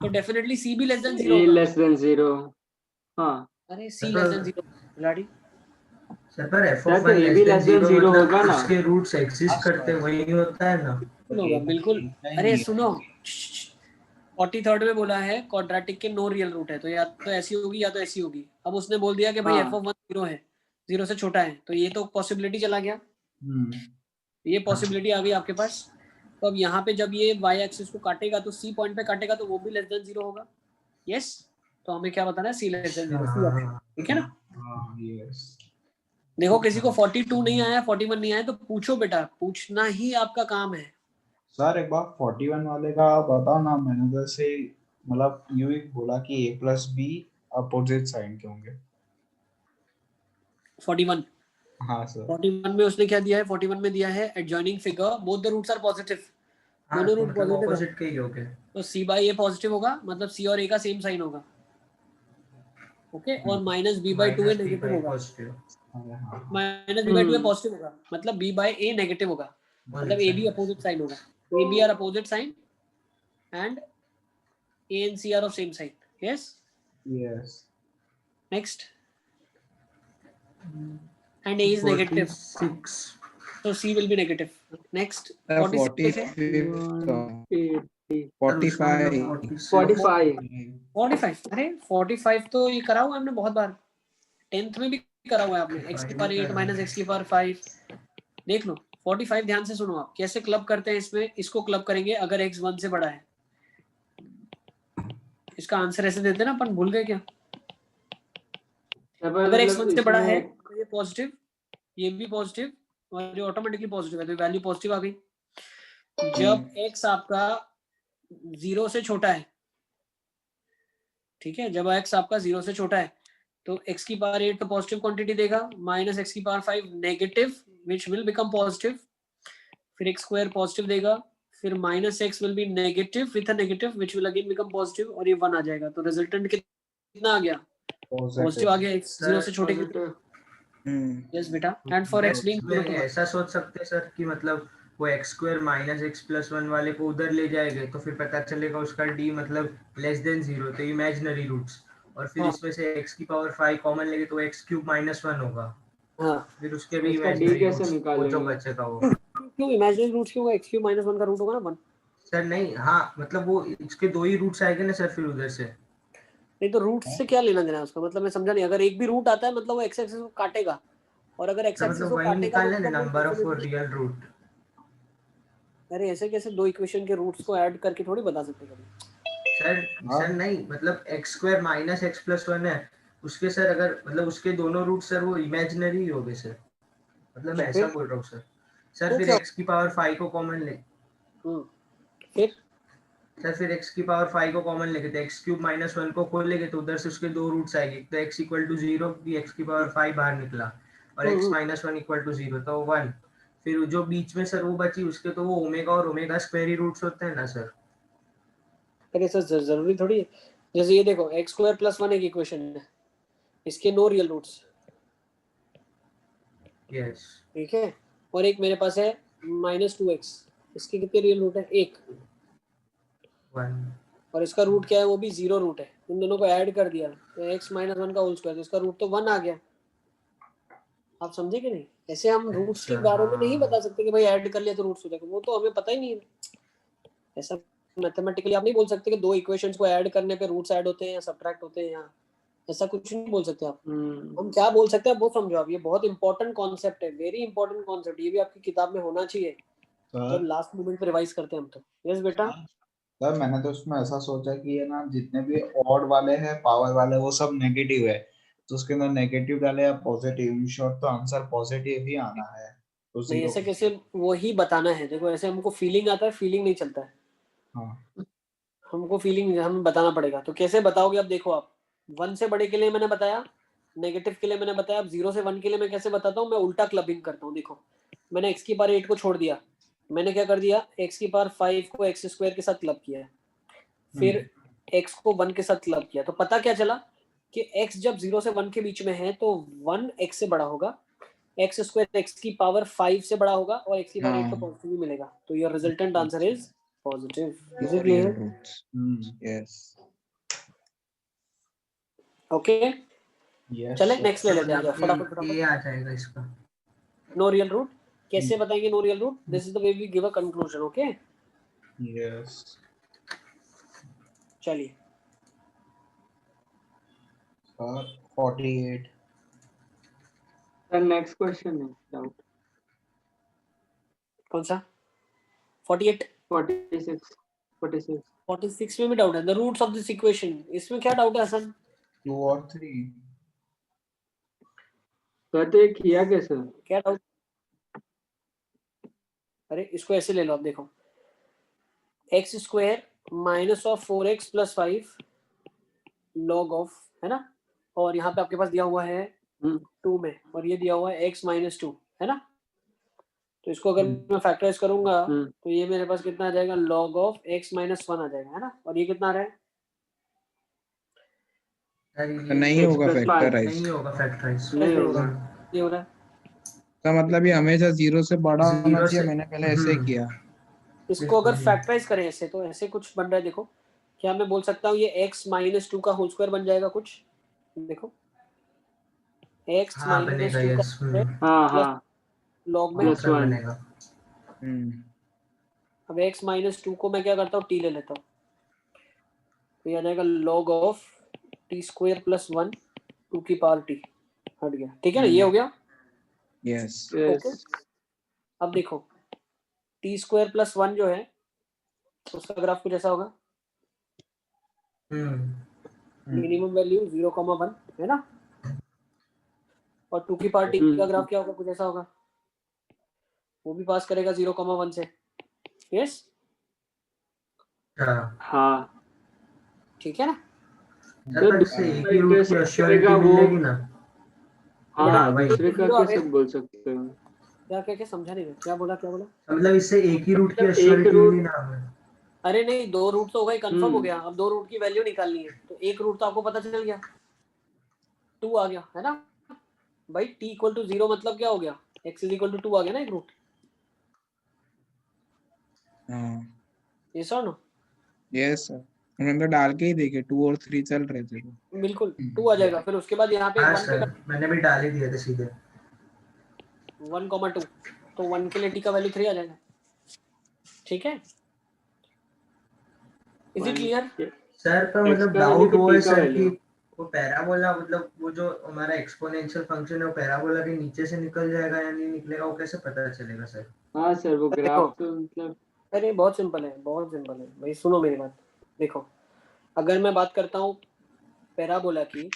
तो डेफिनेटली c भी लेस देन 0 ए होगा। लेस देन 0, हाँ। अरे c लेस देन 0 लाड़ी सर पर f सर of तो 1 ए लेस भी देन लेस देन 0 0 मतलब होगा ना? उसके रूट्स एग्जिस्ट करते वही होता है ना? बिल्कुल होगा, बिल्कुल। अरे सुनो, 43rd में बोला है क्वाड्रेटिक के नो रियल रूट है, तो या तो ऐसी होगी या तो ऐसी होगी। अब उसने बोल दिया कि भाई हाँ। f ऑफ 1 0 है, 0 से छोटा है, तो ये तो पॉसिबिलिटी चला गया, ये पॉसिबिलिटी आ गई आपके पास। तो अब यहाँ पे जब ये y एक्सिस को काटेगा तो c पॉइंट पे काटेगा, तो वो भी लेस देन 0 होगा। यस, तो हमें क्या बताना है, c less than 0, C option, ठीक है ना? देखो किसी को 42 नहीं आया, 41 नहीं आया, तो पूछो बेटा, पूछना ही आपका काम है। सर एक बार 41 वाले का बताओ ना, मैंने जैसे मतलब यूं ही बोला कि a plus B opposite sign के होंगे। 41, हाँ सर। 41 में उसने क्या दिया है, 41 में दिया है adjoining figure both the roots are positive, हाँ, दोनों तो रूट मतलब पॉजिटिव है, ऑपोजिट के ही हो गए। तो c बाई a पॉजिटिव होगा, मतलब c और a का सेम साइन होगा। ओके, और minus b by 2 a negative होगा, minus b by 2 a positive होगा, मतलब b बाई a नेगेटिव होगा, मतलब a भी अपोजिट साइन होगा, a b are opposite sign and a and c are of same sign. Yes? Yes. Next. And a is negative, 46 so c will be negative. Next. 45 अरे 45 तो ये करा हुआ हमने बहुत बार, 10th में भी करा हुआ है आपने, x की पावर 8 माइनस x की पावर 5। देख लो 45, ध्यान से सुनो, आप कैसे क्लब करते हैं इसमें, इसको क्लब करेंगे अगर x 1 से बड़ा है। इसका आंसर ऐसे देते ना अपन, भूल गए क्या? अगर x 1 से बड़ा है तो ये पॉजिटिव, ये भी पॉजिटिव, और ये ऑटोमेटिकली पॉजिटिव है, तो वैल्यू पॉजिटिव आ गई। जब x आपका 0 से छोटा है, ठीक है, जब x आपका 0 से छोटा है, तो x की पावर 8 तो पॉजिटिव क्वांटिटी देगा, माइनस x की power 5 negative which will become positive, फिर x स्क्वायर पॉजिटिव देगा, फिर minus x will be negative with a negative which will again become positive, और ये 1 आ जाएगा। तो रिजल्टेंट कितना आ गया, पॉजिटिव आ गया, x 0 से छोटे के। यस बेटा, and for x being 0 to 1। ऐसा सोच सकते हैं सर कि मतलब वो x square minus x plus 1 वाले को उधर ले जाएंगे, तो फिर पता चलेगा उसका d मतलब लेस देन 0, तो इमेजिनरी रूट्स, और फिर इसमें से x की पावर 5 कॉमन लेंगे तो x क्यूब माइनस 1 होगा। हाँ, फिर उसके भी इसका d इमेजिनरी कैसे रूट्स, वो निकालेंगे? जो बचेगा वो। क्यों इमेजिनरी रूट्स क्यों होगा, x क्यूब माइनस 1 का रूट होगा ना 1। सर नहीं, हाँ मतलब वो इसके दो ही रूट्स आएंगे ना सर, फिर उधर से। नहीं तो रूट से क्या लेना देना है उसका, मतलब मैं समझा नहीं, अगर एक भी रूट आता है मतलब वो x एक्सिस को काटेगा, और अगर x एक्सिस मतलब को वही काटेगा निकालना है तो नंबर ऑफ रियल रूट। अरे ऐसे कैसे दो इक्वेशन के रूट्स को ऐड करके थोड़ी बता सकते कभी। सर नहीं, मतलब x square minus x plus 1 है, उसके सर अगर मतलब उसके दोनों रूट सर वो इमेजिनरी ही हो गए सर, मतलब मैं ऐसा बोल रहा हूँ सर। सर फिर x की पावर 5 को कॉमन ले, फिर सर फिर x की पावर 5 को कॉमन लेके तो x क्यूब माइनस 1 को खोल लेंगे तो उधर से उसके दो रूट्स आएंगे, तो x इक्वल टू 0 भी x की पावर 5 बाहर निकला और x माइनस 1 इक्वल टू 0 तो 1। फिर जो बीच में सर वो बची उसके तो वो ओमेगा और ओमेगा स्क्वायर ही रूट्स होते हैं ना सर। अरे सर जरूरी थोड़ी है, जैसे ये देखो x स्क्वायर प्लस 1 एक इक्वेशन है, इसके नो रियल रूट्स, यस ठीक है। और एक मेरे पास है -2x, इसके कितने रियल रूट है? 1। 1 और इसका रूट क्या है? वो भी 0 रूट है। इन दोनों को ऐड कर दिया तो x माइनस 1 का होल स्क्वायर, तो इसका रूट तो 1 आ गया। आप समझे कि नहीं? ऐसे हम रूट्स के बारे में नहीं बता सकते कि भाई ऐड कर लिया तो रूट्स हो जाएगा, वो तो हमें पता ही नहीं है। ऐसा मैथमेटिकली आप नहीं बोल सकते कि दो इक्वेशंस को ऐड करने पे रूट्स ऐड होते हैं या सब्ट्रैक्ट होते हैं, या ऐसा कुछ नहीं बोल सकते आप। हम क्या बोल सकते हैं वो समझो आप, ये बहुत इंपॉर्टेंट कॉन्सेप्ट है, वेरी इंपॉर्टेंट कॉन्सेप्ट, ये भी आपकी किताब में होना चाहिए जब लास्ट मोमेंट पे रिवाइज करते हैं हम तो। यस बेटा। सर मैंने तो उसमें ऐसा सोचा कि ये ना जितने भी ऑड वाले हैं पावर वाले वो सब नेगेटिव है, तो उसके अंदर नेगेटिव डाले या पॉजिटिव, इन शॉर्ट तो आंसर पॉजिटिव ही आना है। तो नहीं ऐसे कैसे वही बताना है, देखो ऐसे हमको फीलिंग आता है, फीलिंग नहीं चलता है। हाँ हमको फीलिंग हमें बताना पड़ेगा, तो कैसे बताओगे? अब देखो आप 1 से बड़े के लिए मैंने बताया, नेगेटिव के लिए मैंने बताया, अब 0 से 1 के लिए मैं कैसे बताता हूँ? मैं उल्टा क्लबिंग करता हूँ। देखो मैंने x की पावर 8 को छोड़ दिया, मैंने क्या कर दिया, x की पावर 5 को x स्क्वायर के साथ क्लब किया, फिर x को 1 के साथ क्लब किया, तो पता क्या चला कि x जब 0 से 1 के बीच में है तो 1 x से बड़ा होगा, x स्क्वायर x की पावर 5 से बड़ा होगा और x की पावर 8 तो पॉजिटिव ही मिलेगा, तो your resultant answer is positive. Is it real clear? roots. Yes. Okay yes चले नेक्स्ट ले लेते हैं, आजा फटाफट ये फटाफट। आ जाएगा इसका। नो रियल रूट कैसे बताएंगे? No real root, this is the way we give a conclusion. Okay yes चलिए सर 48 सर नेक्स्ट क्वेश्चन है डाउट। कौन सा? 48 46 46 में भी डाउट है? The roots of this equation, इसमें क्या डाउट है हसन? 2 और 3 कहते हैं किया कैसे? क्या डाउट? अरे इसको ऐसे ले लो आप, देखो x square minus of 4x plus 5 log of, है ना, और यहाँ पे आपके पास दिया हुआ है 2 में, और ये दिया हुआ है x माइनस 2, है ना। तो इसको अगर मैं फैक्टराइज करूंगा तो ये मेरे पास कितना आ जाएगा? लॉग ऑफ x माइनस 1 आ जाएगा, है ना। और ये कितना आ रहा है? नहीं होगा फैक्टराइज, नहीं होगा फैक्टराइज, नहीं होगा। ये हो रहा है, तो मतलब ये हमेशा 0 से बड़ा होना 0 चाहिए। से मैंने पहले ऐसे ही किया। इसको अगर फैक्टराइज करें ऐसे, तो ऐसे कुछ बन रहा है। देखो क्या मैं बोल सकता हूँ, ये x माइनस 2 का होल स्क्वायर बन जाएगा कुछ। देखो x हाँ माइनस बनेगा 2 का यस। हाँ प्लस हाँ लॉग में +1 बनेगा। अब x माइनस 2 को मैं क्या करता हूँ, t ले लेता हूँ, तो ये आ जाएगा log of t square plus 1 2 की पावर t, हट गया, ठीक है ना, ये हो गया। यस ओके अब देखो t स्क्वायर प्लस 1 जो है उसका ग्राफ कुछ ऐसा होगा, मिनिमम वैल्यू 0,1, है ना। और 2 की पावर t का ग्राफ क्या होगा? कुछ ऐसा होगा, वो भी पास करेगा 0,1 से। यस हाँ ठीक है ना। सर इससे एक ही रूट की एश्योरिटी मिलेगी ना। हाँ भाई दूसरे का कैसे बोल सकते हैं? क्या क्या क्या समझा नहीं मैं, क्या बोला क्या बोला? मतलब इससे एक ही रूट की मतलब एक एश्योरिटी रूट- मिली ना हमें। अरे नहीं, 2 रूट तो हो गए, कंफर्म हो गया। अब 2 रूट की वैल्यू निकालनी है, तो एक रूट तो आपको पता चल गया, 2 आ गया, है ना भाई। t इक्वल टू 0 मतलब क्या हो गया? x इज इक्वल टू 2 आ गया ना एक रूट। यस और नो? यस सर, मैंने तो डाल के ही देखे 2 और 3 चल रहे थे तो। बिल्कुल 2 आ जाएगा। फिर उसके बाद यहाँ पे हाँ 1 पे सर मैंने भी डाल ही दिए थे सीधे 1,2, तो 1 के लिए t का वैल्यू 3 आ जाएगा, ठीक है। Is it clear? सर? पर मतलब डाउट वो है सर कि वो पैराबोला, मतलब वो जो हमारा एक्सपोनेंशियल फंक्शन है वो पैराबोला के नीचे से निकल जाएगा या नहीं निकलेगा, वो कैसे पता चलेगा सर? हाँ सर वो ग्राफ तो मतलब अरे बहुत सिंपल है, बहुत सिंपल है भाई, सुनो मेरी बात। देखो अगर मैं बात करता हूँ पैराबोला की,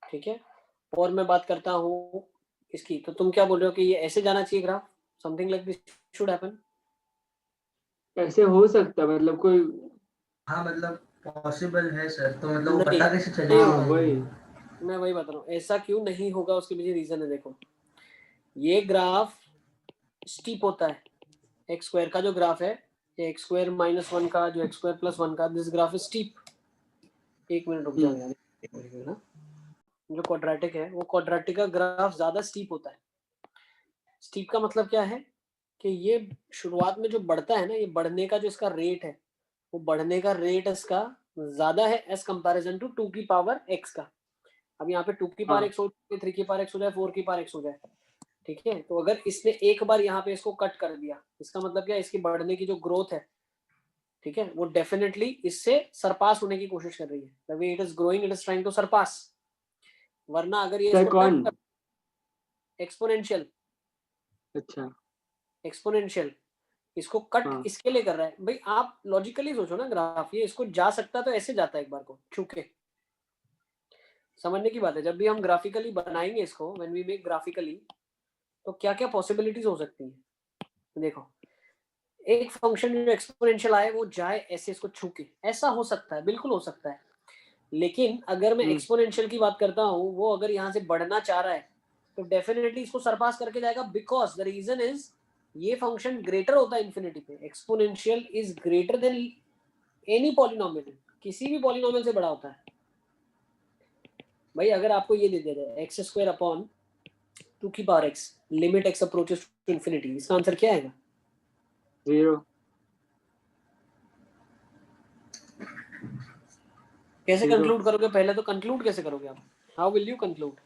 ठीक है, और मैं बात करता हूँ इसकी, तो तुम क्या बोल रहे हो कि ये ऐसे जाना चाहिए graph, something like this should happen. ऐसे हो सकता है, मतलब कोई हाँ मतलब पॉसिबल है सर, तो मतलब वो नहीं, पता कैसे नहीं चलेगा? हाँ होगा। वही मैं वही बता रहा हूँ, ऐसा क्यों नहीं होगा उसके पीछे रीजन है। देखो ये ग्राफ स्टीप होता है, एक्स स्क्वायर का जो ग्राफ है, एक्स स्क्वायर माइनस 1 का, जो एक्स स्क्वायर प्लस 1 का, दिस ग्राफ इज स्टीप। एक मिनट रुक जाओ यार, ना जो क्वाड्रेटिक है वो क्वाड्रेटिक का ग्राफ ज्यादा स्टीप होता है। स्टीप का मतलब क्या है कि ये शुरुआत में जो बढ़ता है ना, ये बढ़ने का जो इसका रेट है, वो बढ़ने का रेट इसका ज्यादा है एज कंपैरिजन टू 2 की पावर x का। अब यहाँ पे 2 की पावर हाँ x हो जाए, 3 की पावर x हो जाए, 4 की पावर x हो जाए, ठीक है। तो अगर इसने एक बार यहाँ पे इसको कट कर दिया, इसका मतलब क्या है, इसकी बढ़ने की जो ग्रोथ है, ठीक है, वो डेफिनेटली इससे सरपास होने की कोशिश कर रही है। The way it is growing it is trying to surpass. वरना अगर ये इसको कौन? टच एक्सपोनेंशियल, अच्छा एक्सपोनेंशियल इसको कट हाँ इसके लिए कर रहा है। भाई आप लॉजिकली सोचो ना, ग्राफ ये इसको जा सकता तो ऐसे जाता है एक बार को छू के। समझने की बात है, जब भी हम ग्राफिकली बनाएंगे इसको, व्हेन वी मेक ग्राफिकली, तो क्या क्या पॉसिबिलिटीज हो सकती हैं। देखो एक फंक्शन जो एक्सपोनेंशियल आए वो जाए ऐसे इसको छू के, ऐसा हो सकता है, बिल्कुल हो सकता है। लेकिन अगर मैं एक्सपोनेंशियल की बात करता हूँ, वो अगर यहाँ से बढ़ना चाह रहा है तो डेफिनेटली इसको सरपास करके जाएगा, बिकॉज द रीजन इज ये फंक्शन ग्रेटर होता है इन्फिनिटी पे। Exponential is greater then any polynomial, किसी भी पॉलिनोमियल से बड़ा होता है। भाई अगर आपको ये दे दिया जाए एक्स स्क्वायर अपॉन 2 की power x limit x approaches to infinity, इसका आंसर क्या आएगा? 0। कैसे Zero. कंक्लूड करोगे? पहले तो कंक्लूड कैसे करोगे आप? How will you conclude?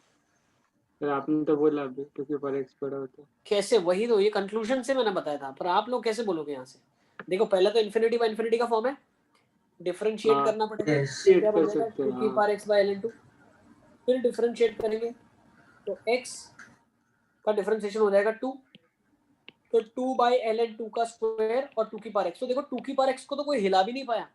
फिर आपने तो बोला अभी 2 के पावर x बड़ा होता है। कैसे? वही तो, ये कंक्लूजन से मैंने बताया था, पर आप लोग कैसे बोलोगे यहाँ से? देखो पहले तो इंफिनिटी बाय इंफिनिटी का फॉर्म है, डिफरेंशिएट हाँ करना पड़ेगा। Yes. क्या बन कर जाएगा? सकते 2 हैं की हाँ पावर x बाय ln 2, फिर डिफरेंशिएट करेंगे तो x का डिफरेंशिएशन हो जाएगा 2, तो 2 बाय ln 2 का स्क्वायर और 2 की पावर x। तो देखो 2 की पावर x को तो कोई हिला भी नहीं पाया,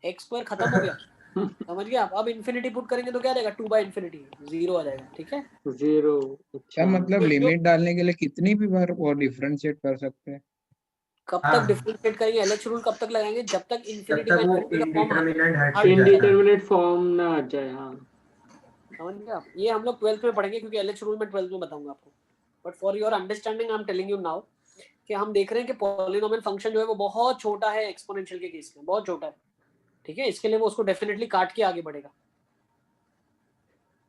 x स्क्वायर खत्म हो गया। समझ गया आप? अब इंफिनिटी पुट करेंगे तो क्या आ जाएगा? 2 बाय इंफिनिटी, 0 आ जाएगा, ठीक है। 0। क्या अच्छा मतलब तो जो लिमिट डालने के लिए कितनी भी बार वो डिफरेंशिएट कर सकते हैं? कब तक हाँ, डिफरेंशिएट करेंगे? एलएच रूल कब तक लगाएंगे? जब तक जब इंफिनिटी तक बाय वो इंफिनिटी का फॉर्म इंडिटरमिनेंट हट हट जाता है। इंडिटरमिनेट फॉर्म ना आ जाए हाँ। समझ गए आप? ये हम लोग 12th में पढ़ेंगे, क्योंकि एलएच रूल में 12th में बताऊंगा आपको। But for your understanding I am telling you now कि हम देख रहे हैं कि पॉलिनोमियल फंक्शन जो है वो बहुत छोटा है एक्सपोनेंशियल के केस में, बहुत छोटा है, ठीक है। इसके लिए वो उसको डेफिनेटली काट के आगे बढ़ेगा।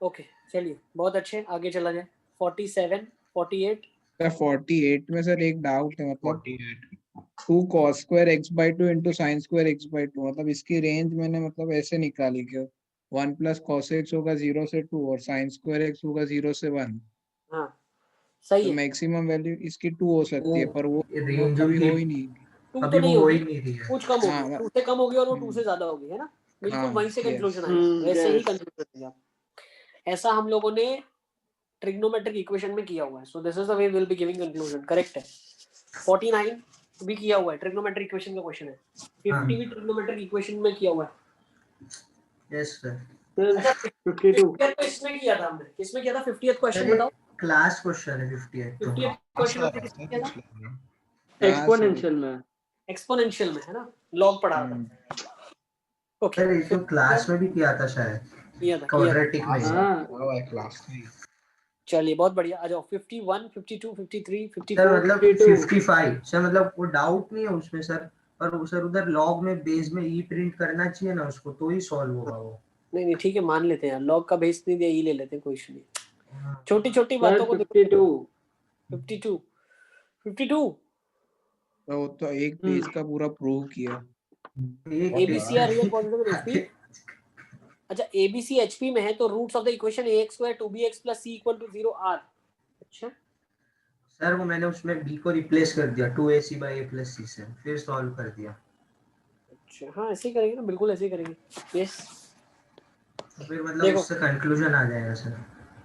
ओके चलिए, बहुत अच्छे, आगे चला जाए। 47 48 सर 48 में सर एक डाउट है, मतलब 48 2 cos square x by 2 into sine square x by 2, मतलब इसकी रेंज मैंने मतलब ऐसे निकाली कि 1 प्लस cos x होगा 0 से 2 और साइन स्क्वायर x होगा 0 से 1। हाँ सही तो है। मैक्सिमम वैल्यू इसकी 2 हो सकती है, वो पर वो रेंज कभी उनकी हो ही नहीं। 2 तो कभी नहीं वो हो होगी, ही नहीं रही है। कुछ कम होगी, हाँ 2 से कम होगी और वो 2 से हम्म, ज्यादा होगी, है ना। बिल्कुल हाँ वहीं से कंक्लूजन यस आएगा, वैसे ही यस कंक्लूजन आएगा। ऐसा हम लोगों ने ट्रिग्नोमेट्रिक इक्वेशन में किया हुआ है। So this is the way we will be giving conclusion, correct है। 49 भी किया हुआ है, ट्रिग्नोमेट्रिक इक्वेशन का क्वेश्चन है। 50 भी ट्रिग्नोमेट्रिक इक्वेशन में किया हुआ है। Yes sir. अच्छा 52 50th तो इसमें किया था हमने, किसमें किया था 50th क्वेश्चन सर बताओ? क्लास क्वेश्चन है 50th तो। 50th क्वेश्चन हमने किसमें किया था? एक्सपोनेंशियल में एक्सपोनेंशियल में, है ना, लॉग पढ़ा था। ओके सर ये तो क्लास में भी किया था शायद, किया था क्वाड्रेटिक में। हाँ वो है क्लास में। चलिए बहुत बढ़िया, आ जाओ। 51 52 53 सर 54 मतलब 52 55 सर, मतलब वो डाउट नहीं है उसमें सर, पर वो सर उधर लॉग में बेस में ई प्रिंट करना चाहिए ना उसको, तो ही सॉल्व होगा वो। नहीं नहीं ठीक है, मान लेते हैं, लॉग का बेस नहीं दिया, ई ले लेते हैं, कोई इशू नहीं। छोटी छोटी सर बातों को 52 52 52 तो वो तो एक पेज का पूरा प्रूव किया। एक ABC are real positive HP. अच्छा एबीसी एचपी में है तो roots of the equation ax square 2bx + c = 0 are. अच्छा सर वो मैंने उसमें b को रिप्लेस कर दिया 2ac by a + c से, फिर सॉल्व कर दिया। अच्छा हाँ ऐसे ही करेंगे ना, बिल्कुल ऐसे ही करेंगे। यस तो फिर मतलब देखो उससे कंक्लूजन आ जाएगा सर।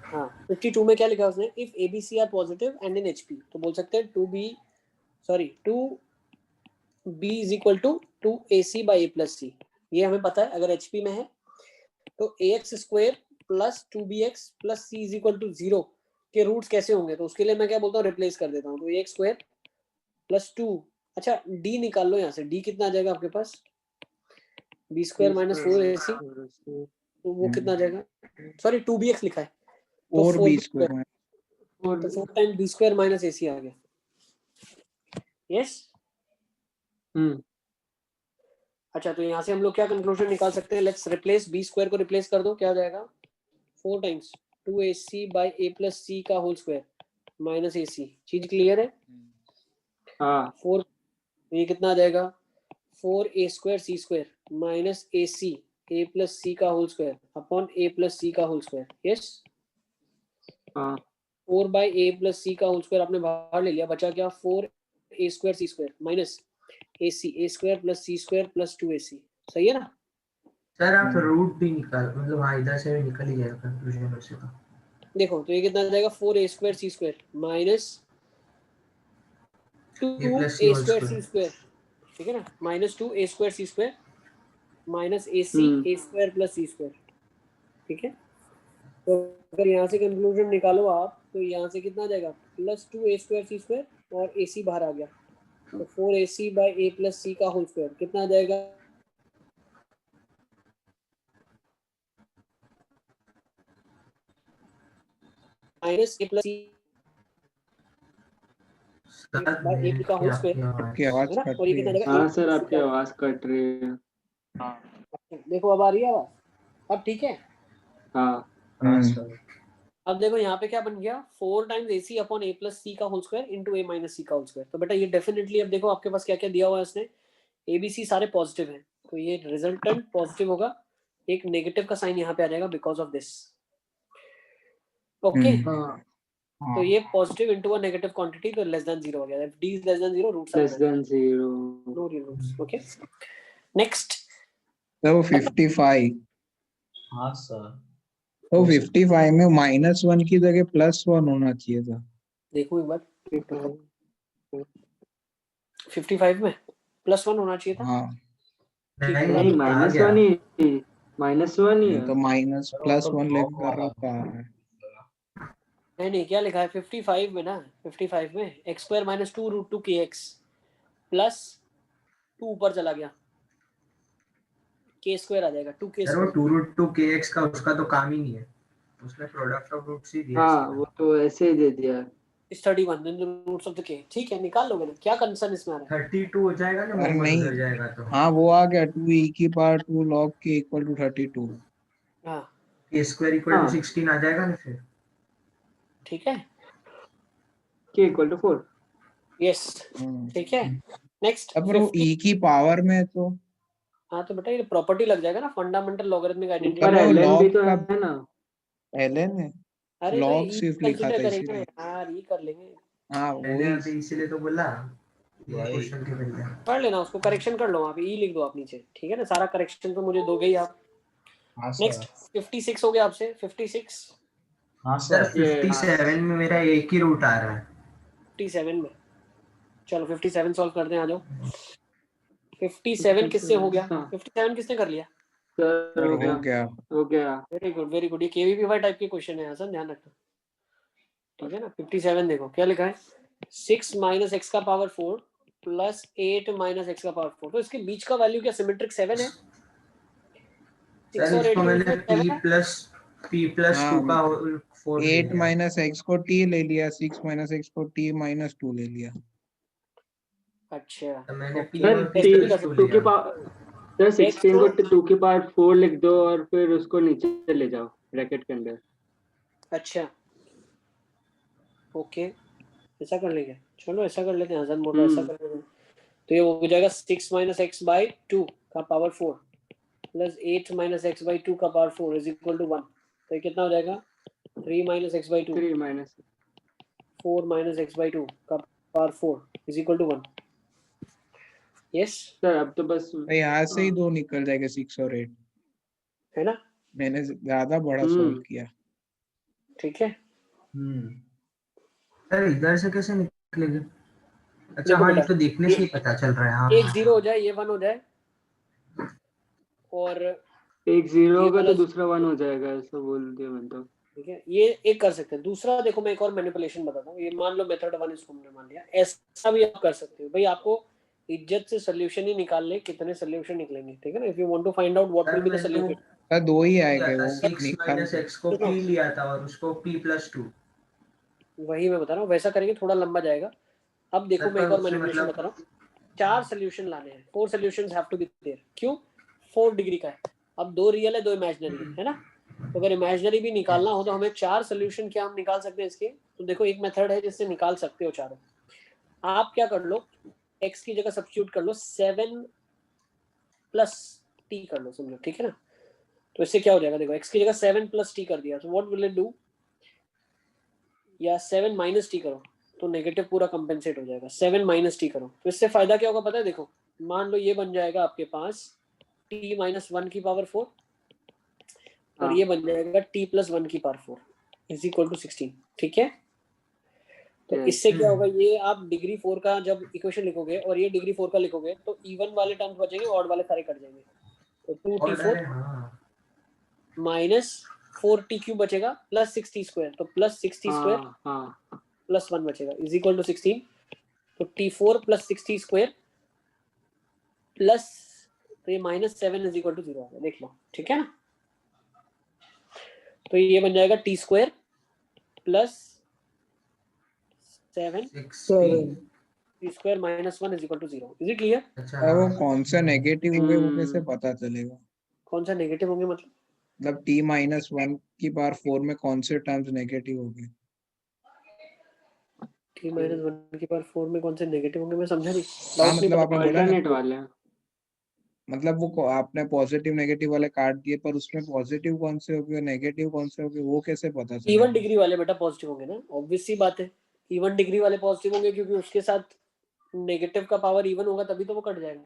हाँ 52 में क्या लिखा है उसने? If ABC are positive and in HP, तो बोल सकते हैं 2b = 2ac by a + c। ये हमें पता है, अगर एचपी में है तो ax square plus 2bx plus c = 0 के रूट्स कैसे होंगे? तो उसके लिए मैं क्या बोलता हूँ, रिप्लेस कर देता हूँ। तो ax स्क्वायर प्लस 2, अच्छा d निकाल लो यहाँ से, d कितना आ जाएगा आपके पास, b स्क्वायर माइनस 4ac, तो वो कितना आ जाएगा, सॉरी 2bx लिखा है, तो 4b स्क्वायर में तो 4 time b square minus ac आ गया। यस अच्छा, तो यहाँ से हम लोग क्या कंक्लूजन निकाल सकते हैं, लेट्स रिप्लेस b स्क्वायर को रिप्लेस कर दो, क्या हो जाएगा 4 times 2ac by a plus c का होल स्क्वायर माइनस ac। चीज क्लियर है? हाँ 4, ये कितना आ जाएगा 4a square c square minus ac a plus c का whole square upon a plus c का होल स्क्वायर। यस हाँ 4 बाई a प्लस c का होल स्क्वायर आपने बाहर ले लिया, बचा क्या 4a square c square minus ac a square plus c square plus 2ac। सही है ना? सर आप रूट भी निकाल, मतलब हाँ इधर से भी निकल ही जाएगा कंक्लूजन वैसे तो। देखो तो ये कितना आ जाएगा 4a square c square minus 2a square c square, ठीक है ना, minus 2a square c square minus ac a square plus c square. ठीक है, तो अगर यहाँ से कंक्लूजन निकालो आप तो यहाँ से कितना आ जाएगा plus 2a square c square और ac बाहर आ गया, तो 4ac by a plus c का होल स्क्वायर कितना आ जाएगा minus a plus c by a का होल स्क्वायर, आपकी आवाज है ना, कट और ये रही कितना आ है। जाएगा हाँ a सर प्लस c आपकी का। आवाज कट रही है। देखो अब आ रही है आवाज, अब ठीक है। हाँ हाँ सर। अब देखो यहाँ पे क्या बन गया 4 times ac upon a plus c का whole square into a minus c का होल स्क्वायर। तो बेटा ये डेफिनेटली, अब देखो आपके पास क्या क्या दिया हुआ है इसने, abc सारे पॉजिटिव हैं, तो ये रिजल्टेंट पॉजिटिव होगा, एक नेगेटिव का साइन यहाँ पे आ जाएगा बिकॉज ऑफ दिस। ओके, तो ये positive into a negative quantity, तो लेस देन 0 हो गया। If d is less than 0 roots are less than 0। No real roots. Okay next, तो 55, हाँ सर। तो 55 में -1 की जगह +1 होना चाहिए था। देखो एक बार 55 में +1 होना चाहिए था। हाँ नहीं -1 ही है। तो +1 लेके कर रहा था। नहीं क्या लिखा है 55 में ना, 55 में x square minus 2 root 2 kx plus 2 ऊपर चला गया k स्क्वायर आ जाएगा 2k सर वो स्क्वायर। 2 रूट 2 kx का उसका तो काम ही नहीं है, उसमें प्रोडक्ट ऑफ रूट्स ही दिया है हाँ वो तो ऐसे ही दे दिया है। इस 31 इन रूट्स ऑफ द k। ठीक है, निकाल लोगे ना, क्या कंसर्न इसमें आ रहा है? 32 हो जाएगा ना, अरे मोमेंट नहीं, उधर जाएगा तो। हाँ वो आ गया 2e की power 2 log k equal to 32। हाँ k स्क्वायर इक्वल टू 16 आ जाएगा ना फिर। ठीक है, k इक्वल टू 4। यस ठीक है। नेक्स्ट अब वो e की पावर में तो हाँ तो बेटा ये प्रॉपर्टी लग जाएगा ना, फंडामेंटल लॉगरिथमिक आइडेंटिटी। पर वो ln भी log तो का है ना। ln है, अरे तो log ये सिर्फ लिखा कंसीडर था करेंगे इसीलिए। यार, ये कर लेंगे। हाँ मैंने वही अभी इसीलिए तो बोला क्वेश्चन के पहले पढ़ लेना, उसको करेक्शन कर लो, आप ई लिख दो आप नीचे, ठीक है ना, सारा करेक्शन तो मुझे दोगे ही आप। नेक्स्ट 56 हो गया आपसे 56। हाँ सर सर। 57 में मेरा एक ही रूट आ रहा है। 57 में चलो 57 सॉल्व करते हैं, आ जाओ। 57 किससे हो गया? 57 किसने कर लिया? सर हो गया। वेरी गुड वेरी गुड, ये केवीपीवाई टाइप के क्वेश्चन है हसन, ध्यान रखना, ठीक है ना। 57 देखो क्या लिखा है, 6 माइनस एक्स का पावर 4 प्लस 8 माइनस एक्स का पावर 4। तो इसके बीच का वैल्यू क्या सिमेट्रिक 7 है? 6 और 8 इसको मैंने p प्लस 2 का 4 8 माइनस एक्स को t ले लिया, 6 माइनस एक्स को t माइनस 2 ले लिया। अच्छा तो मैंने p सर और p प्लस 2 2 के लिया। पावर सर 16 को 2 के पावर 4 लिख दो और फिर उसको नीचे ले जाओ ब्रैकेट के अंदर। अच्छा ओके ऐसा कर लेंगे, चलो ऐसा कर लेते हैं, हसन बोल रहा है ऐसा कर लेते हैं। तो ये हो जाएगा 6 माइनस एक्स बाई 2 का power 4 plus 8 minus X by 2 का पावर 4 इज इक्वल टू 1। तो ये कितना हो जाएगा 3 minus X by 2 3 minus 4 minus X by 2 का power 4 is equal to 1। Yes sir अब तो बस यहाँ से ही 2 निकल जाएगा 6 और 8 है ना, मैंने ज्यादा बड़ा सॉल्व किया। ठीक है सर इधर से कैसे निकलेगा? अच्छा हाँ ये तो देखने से ही पता चल रहा है। हाँ एक 0 हो जाए ये 1 हो जाए और एक 0 होगा तो दूसरा 1 हो जाएगा, ऐसा बोल दिया मैंने तो। ठीक है, ये एक कर सकते हैं। दूसरा देखो मैं एक और मैनिपुलेशन बताता हूँ, ये मान लो मेथड 1 इसको हमने मान लिया, ऐसा भी आप कर सकते हो भाई। आपको इज्जत से सोल्यूशन ही निकाल ले, कितने सोल्यूशन निकलेंगे, ठीक है ना। If you want to find out what will be the solution, sir 2 ही आएंगे लिया था वो 6 निकाल माइनस x को p लिया था और उसको p+2। वही मैं बता रहा हूँ, वैसा करेंगे थोड़ा लंबा जाएगा। अब देखो सर, मैं एक पर और उससे मैनिपुलेशन मतलब बता रहा हूँ। 4 सोल्यूशन लाने हैं, 4 solutions have to be there. क्यों? 4 डिग्री का है। अब 2 रियल है, 2 इमेजिनरी है ना। तो अगर इमेजिनरी भी निकालना हो तो हमें 4 सोल्यूशन क्या हम निकाल सकते हैं इसके। तो देखो एक मेथड है जिससे निकाल सकते हो चारों। आप क्या कर लो, x की जगह सब्स्टिट्यूट कर लो 7 प्लस t कर लो, समझो, ठीक है ना। तो इससे क्या हो जाएगा, देखो x की जगह 7 प्लस t कर दिया तो व्हाट विल इट डू, या 7 माइनस टी करो तो नेगेटिव पूरा कंपेंसेट हो जाएगा। 7 माइनस टी करो तो इससे फायदा क्या होगा पता है, देखो मान लो ये बन जाएगा आपके पास t माइनस 1 की पावर 4 और ये बन जाएगा t प्लस 1 की पावर 4 इज इक्वल टू 16, ठीक है। तो इससे क्या होगा, ये आप डिग्री 4 का जब इक्वेशन लिखोगे और ये डिग्री 4 का लिखोगे तो इवन वाले टर्म्स बचेंगे, ऑड वाले सारे कट जाएंगे। तो 2t4 माइनस 4t क्यूब बचेगा प्लस 6t स्क्वायर, तो प्लस 6t स्क्वायर प्लस 1 बचेगा इज इक्वल टू 16। तो t4 plus 6t square plus, तो ये माइनस 7 इज इक्वल टू 0 आ गया, देख लो, ठीक है ना। तो ये बन जाएगा t square plus 7 t square minus 1 is equal to 0। Is it clear? अच्छा वो कौन सा नेगेटिव होंगे वो कैसे पता चलेगा? कौन सा नेगेटिव होंगे मतलब t माइनस 1 की पावर 4 में कौन से टर्म्स नेगेटिव होंगे? t माइनस 1 की पावर 4 में कौन से नेगेटिव होंगे, मैं समझा नहीं। हाँ डाउट नहीं मतलब पता, आपने बोला अल्टरनेट ना, वाले, मतलब वो आपने पॉजिटिव नेगेटिव वाले काट दिए, पर उसमें पॉजिटिव कौन से होंगे और नेगेटिव कौन से होंगे वो कैसे पता चलेगा? इवन डिग्री वाले बेटा पॉजिटिव होंगे ना, ऑब्वियस सी बात है। इवन डिग्री वाले पॉजिटिव होंगे क्योंकि उसके साथ नेगेटिव का पावर इवन होगा तभी तो वो कट जाएगा।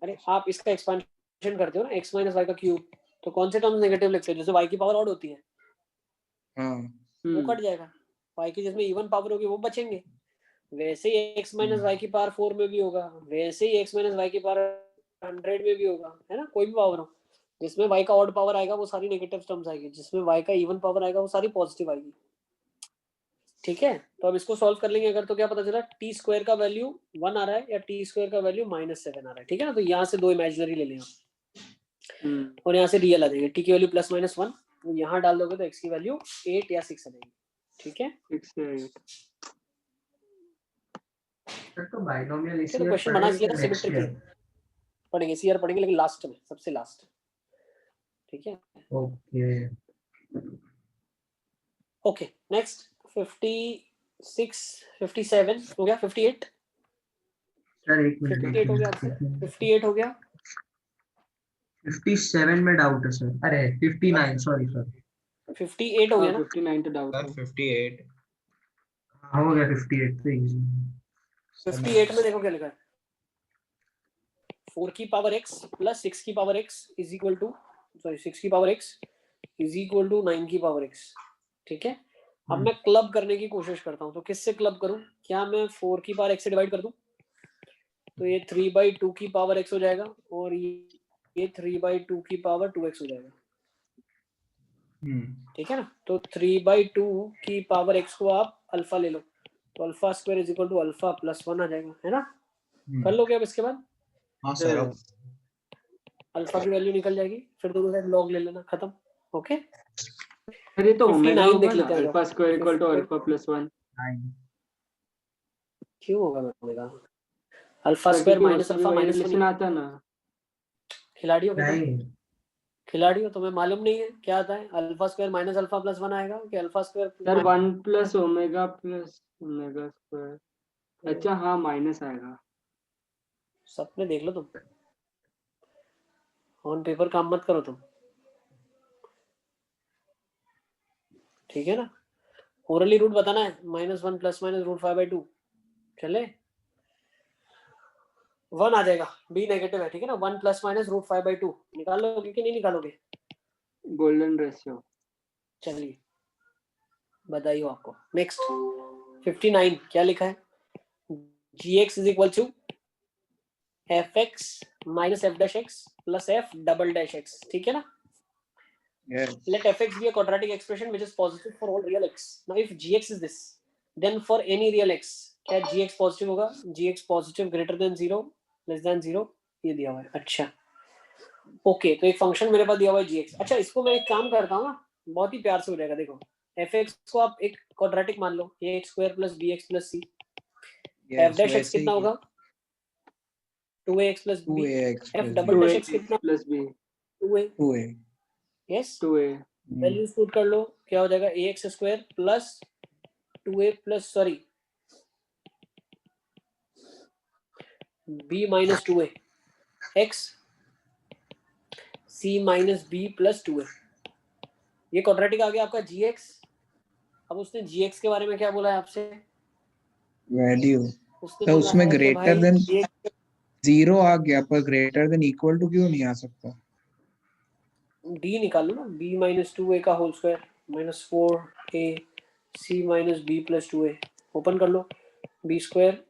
अरे आप इसका एक्सपेंशन करते हो ना x माइनस वाई का क्यूब, तो कौन से टर्म्स नेगेटिव लिखते हो, जैसे y की पावर ऑड होती है वो कट जाएगा, y की जिसमें इवन पावर होगी वो बचेंगे। वैसे ही x माइनस वाई की पावर 4 में भी होगा, वैसे ही x माइनस वाई की पावर 100 में भी होगा, है ना। कोई भी पावर हो जिसमें y का ऑड पावर आएगा वो सारी नेगेटिव टर्म्स आएगी, जिसमें y का इवन पावर आएगा वो सारी पॉजिटिव आएगी, ठीक है। तो अब इसको सॉल्व कर लेंगे अगर, तो क्या पता चला t स्क्वायर का वैल्यू 1 आ रहा है या t स्क्वायर का वैल्यू -7 आ रहा है, ठीक है ना। तो यहाँ से 2 इमेजिनरी ले लेंगे और यहाँ से रियल आ जाएंगे, t की वैल्यू +-1, तो यहाँ डाल दोगे तो x की वैल्यू 8 या 6 आ जाएगी, ठीक है। 6 से 8 तो बाइनोमियल इसी तो क्वेश्चन बना दिया था सिमेट्रिक ही पढ़ेंगे, इसी ईयर पढ़ेंगे लेकिन लास्ट में, सबसे लास्ट, ठीक है। ओके ओके नेक्स्ट 56 57 हो गया, 58 सर एक 58 हो गया, मिनट, 58 हो गया। 57 में डाउट है सर, अरे 59 सॉरी सर, 58 हो गया ना, 59 तो डाउट है। 58 हो गया 58 तो easy। 58 में देखो क्या लिखा है, 4 की पावर x प्लस 6 की power x is equal to, sorry 6 की power x is equal to 9 की पावर x, ठीक है। अब मैं क्लब करने की कोशिश करता हूँ, तो किससे क्लब करूँ, क्या मैं 4 की पावर x से डिवाइड कर दूं, तो ये 3/2 की पावर x हो जाएगा और ये 3/2 की पावर 2x हो जाएगा, ठीक है ना। तो 3/2 की पावर x को आप अल्फा ले लो, तो alpha square is equal to alpha plus 1 आ जाएगा, है ना। कर लोगे अब इसके बाद, हाँ सर अल्फा की वैल्यू निकल जाएगी, फिर दोनों साइड लॉग ले लेना, खत्म, ओके। अरे तो ओमेगा 59 होगा देख ना, लेते हैं, alpha square equal to alpha plus 1। क्यों होगा omega, alpha square minus alpha minus 1 आता ना। खिलाड़ी हो क्या तुम? नहीं खिलाड़ी हो, तुम्हें मालूम नहीं है क्या आता है, alpha square minus alpha plus 1 आएगा कि alpha square sir 1 plus omega square, अच्छा हाँ माइनस आएगा। सपने देख लो तुम, ऑन पेपर काम मत करो तुम, ठीक है ना। ओरली रूट बताना है, -1 ± √5/2, चले 1 आ जाएगा, b नेगेटिव है, ठीक है ना। 1 ± √5/2 निकाल लोगे कि नहीं निकालोगे, गोल्डन रेशियो। चलिए बताइए आपको। नेक्स्ट 59 क्या लिखा है, gx is equal to fx minus f'(x) plus f'(x), ठीक है ना। Yes. Let fx be a quadratic expression which is positive for all real x. Now if gx is this, then for any real x क्या gx positive होगा? gx positive greater than 0 less than 0 ये दिया हुआ है। अच्छा okay, तो एक function मेरे पास दिया हुआ है gx। अच्छा इसको मैं एक काम करता हूँ ना, बहुत ही प्यार से हो जाएगा। देखो fx को आप एक क्वाड्रेटिक मान लो, ax square plus bx plus c। f dash x कितना होगा? 2ax plus b। 2ax f plus double b. Dash x कितना? Plus B 2a। 2a. Yes 2a values put कर लो, क्या हो जाएगा? ax square plus 2a plus sorry b minus 2a x c minus b plus 2a। ये quadratic आ गया आपका gx। अब उसने gx के बारे में क्या बोला है आपसे? वैल्यू उसने तो बोला उसमें है कि ग्रेटर भाई देन gx 0 आ गया, पर ग्रेटर देन इक्वल टू क्यों नहीं आ सकता? d निकालो ना, b माइनस 2a का whole square minus 4a c minus b plus 2a। Open कर लो, b square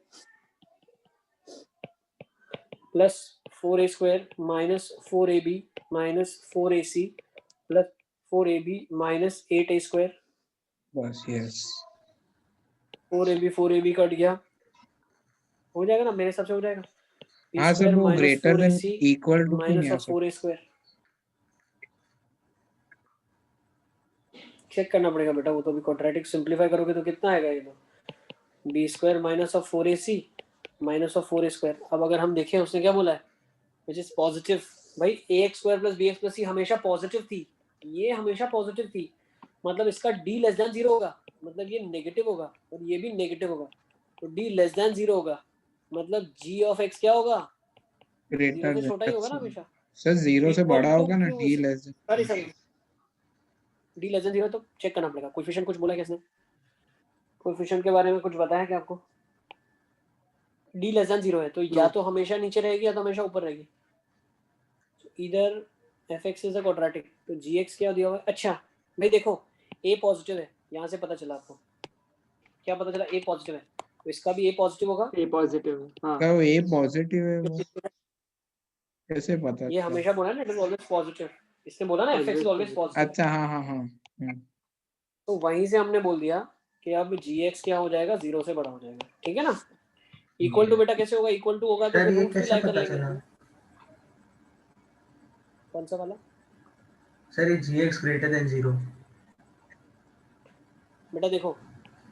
plus 4a square minus 4ab minus 4ac plus 4ab minus 8a square. बस yes 4ab cut गया, हो जाएगा ना मेरे हिसाब से, हो जाएगा। b हाँ सर, स्क्वायर वो minus greater than 4ac equal to क्यों माइनस नहीं आ ऑफ सकता? 4a square. चेक करना पड़ेगा बेटा, वो तो भी क्वाड्रेटिक सिंपलीफाई करोगे तो कितना आएगा ये तो? b square minus of 4ac minus of 4a square. अब अगर हम देखें उसने क्या बोला है, विच इज पॉजिटिव। भाई ax square plus bx plus c हमेशा पॉजिटिव थी, ये हमेशा पॉजिटिव थी, मतलब इसका d लेस देन 0 होगा, मतलब ये नेगेटिव होगा और ये भी नेगेटिव होगा, तो d लेस देन 0 होगा, मतलब g ऑफ x क्या होगा? 0 ग्रेटर से छोटा ही होगा ना देन हमेशा। सर 0 से इक्वल बड़ा टू होगा ना, Q, d less sorry sorry d less than 0, तो चेक करना पड़ेगा। कोएफिशिएंट कुछ बोला किसने? कोएफिशिएंट के बारे में कुछ बताया क्या आपको? d लेस देन 0 है तो या तो हमेशा नीचे रहेगी या तो हमेशा ऊपर रहेगी। इधर fx इज अ क्वाड्रेटिक, तो gx क्या दिया हुआ है? अच्छा भाई देखो a पॉजिटिव है, यहाँ से पता चला आपको, क्या पता चला? a पॉजिटिव है, तो इसका भी a पॉजिटिव होगा। ए पॉजिटिव हाँ का वो a पॉजिटिव है, वो कैसे पता ये चला? हमेशा बोला ना, इट इज ऑलवेज पॉजिटिव। इसने बोला ना fx इज ऑलवेज पॉजिटिव, अच्छा हाँ हाँ हाँ तो वहीं से हमने बोल दिया कि अब gx क्या हो जाएगा? 0 से बड़ा हो जाएगा, ठीक है ना। इक्वल टू बेटा कैसे होगा? इक्वल टू होगा तो सर फिर ये रूट्स भी कैसे लाई कर पता लेंगे। चला? कौन सा वाला? सर ये gx ग्रेटर देन 0। बेटा देखो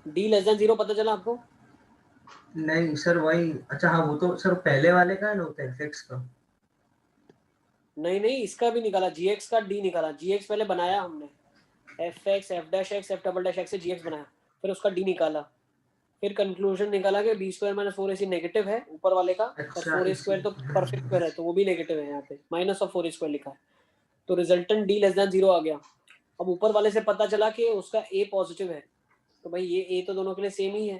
d लेस देन 0 पता चला आपको? नहीं सर वही, अच्छा हाँ वो तो सर पहले वाले का है ना, होता है fx का। नहीं नहीं, इसका भी निकाला, gx का d निकाला। gx पहले बनाया हमने, fx f dash x f double dash x से gx बनाया, फिर उसका d निकाला, फिर कंक्लूजन निकाला कि b square minus 4ac negative है ऊपर वाले का, और अच्छा 4a स्क्वायर तो परफेक्ट स्क्वायर है तो वो भी नेगेटिव है, यहाँ पे माइनस ऑफ 4a स्क्वायर लिखा है, तो रिजल्टेंट d लेस देन 0 आ गया। अब ऊपर वाले से पता चला कि उसका a पॉजिटिव है, तो भाई ये a तो दोनों के लिए सेम ही है,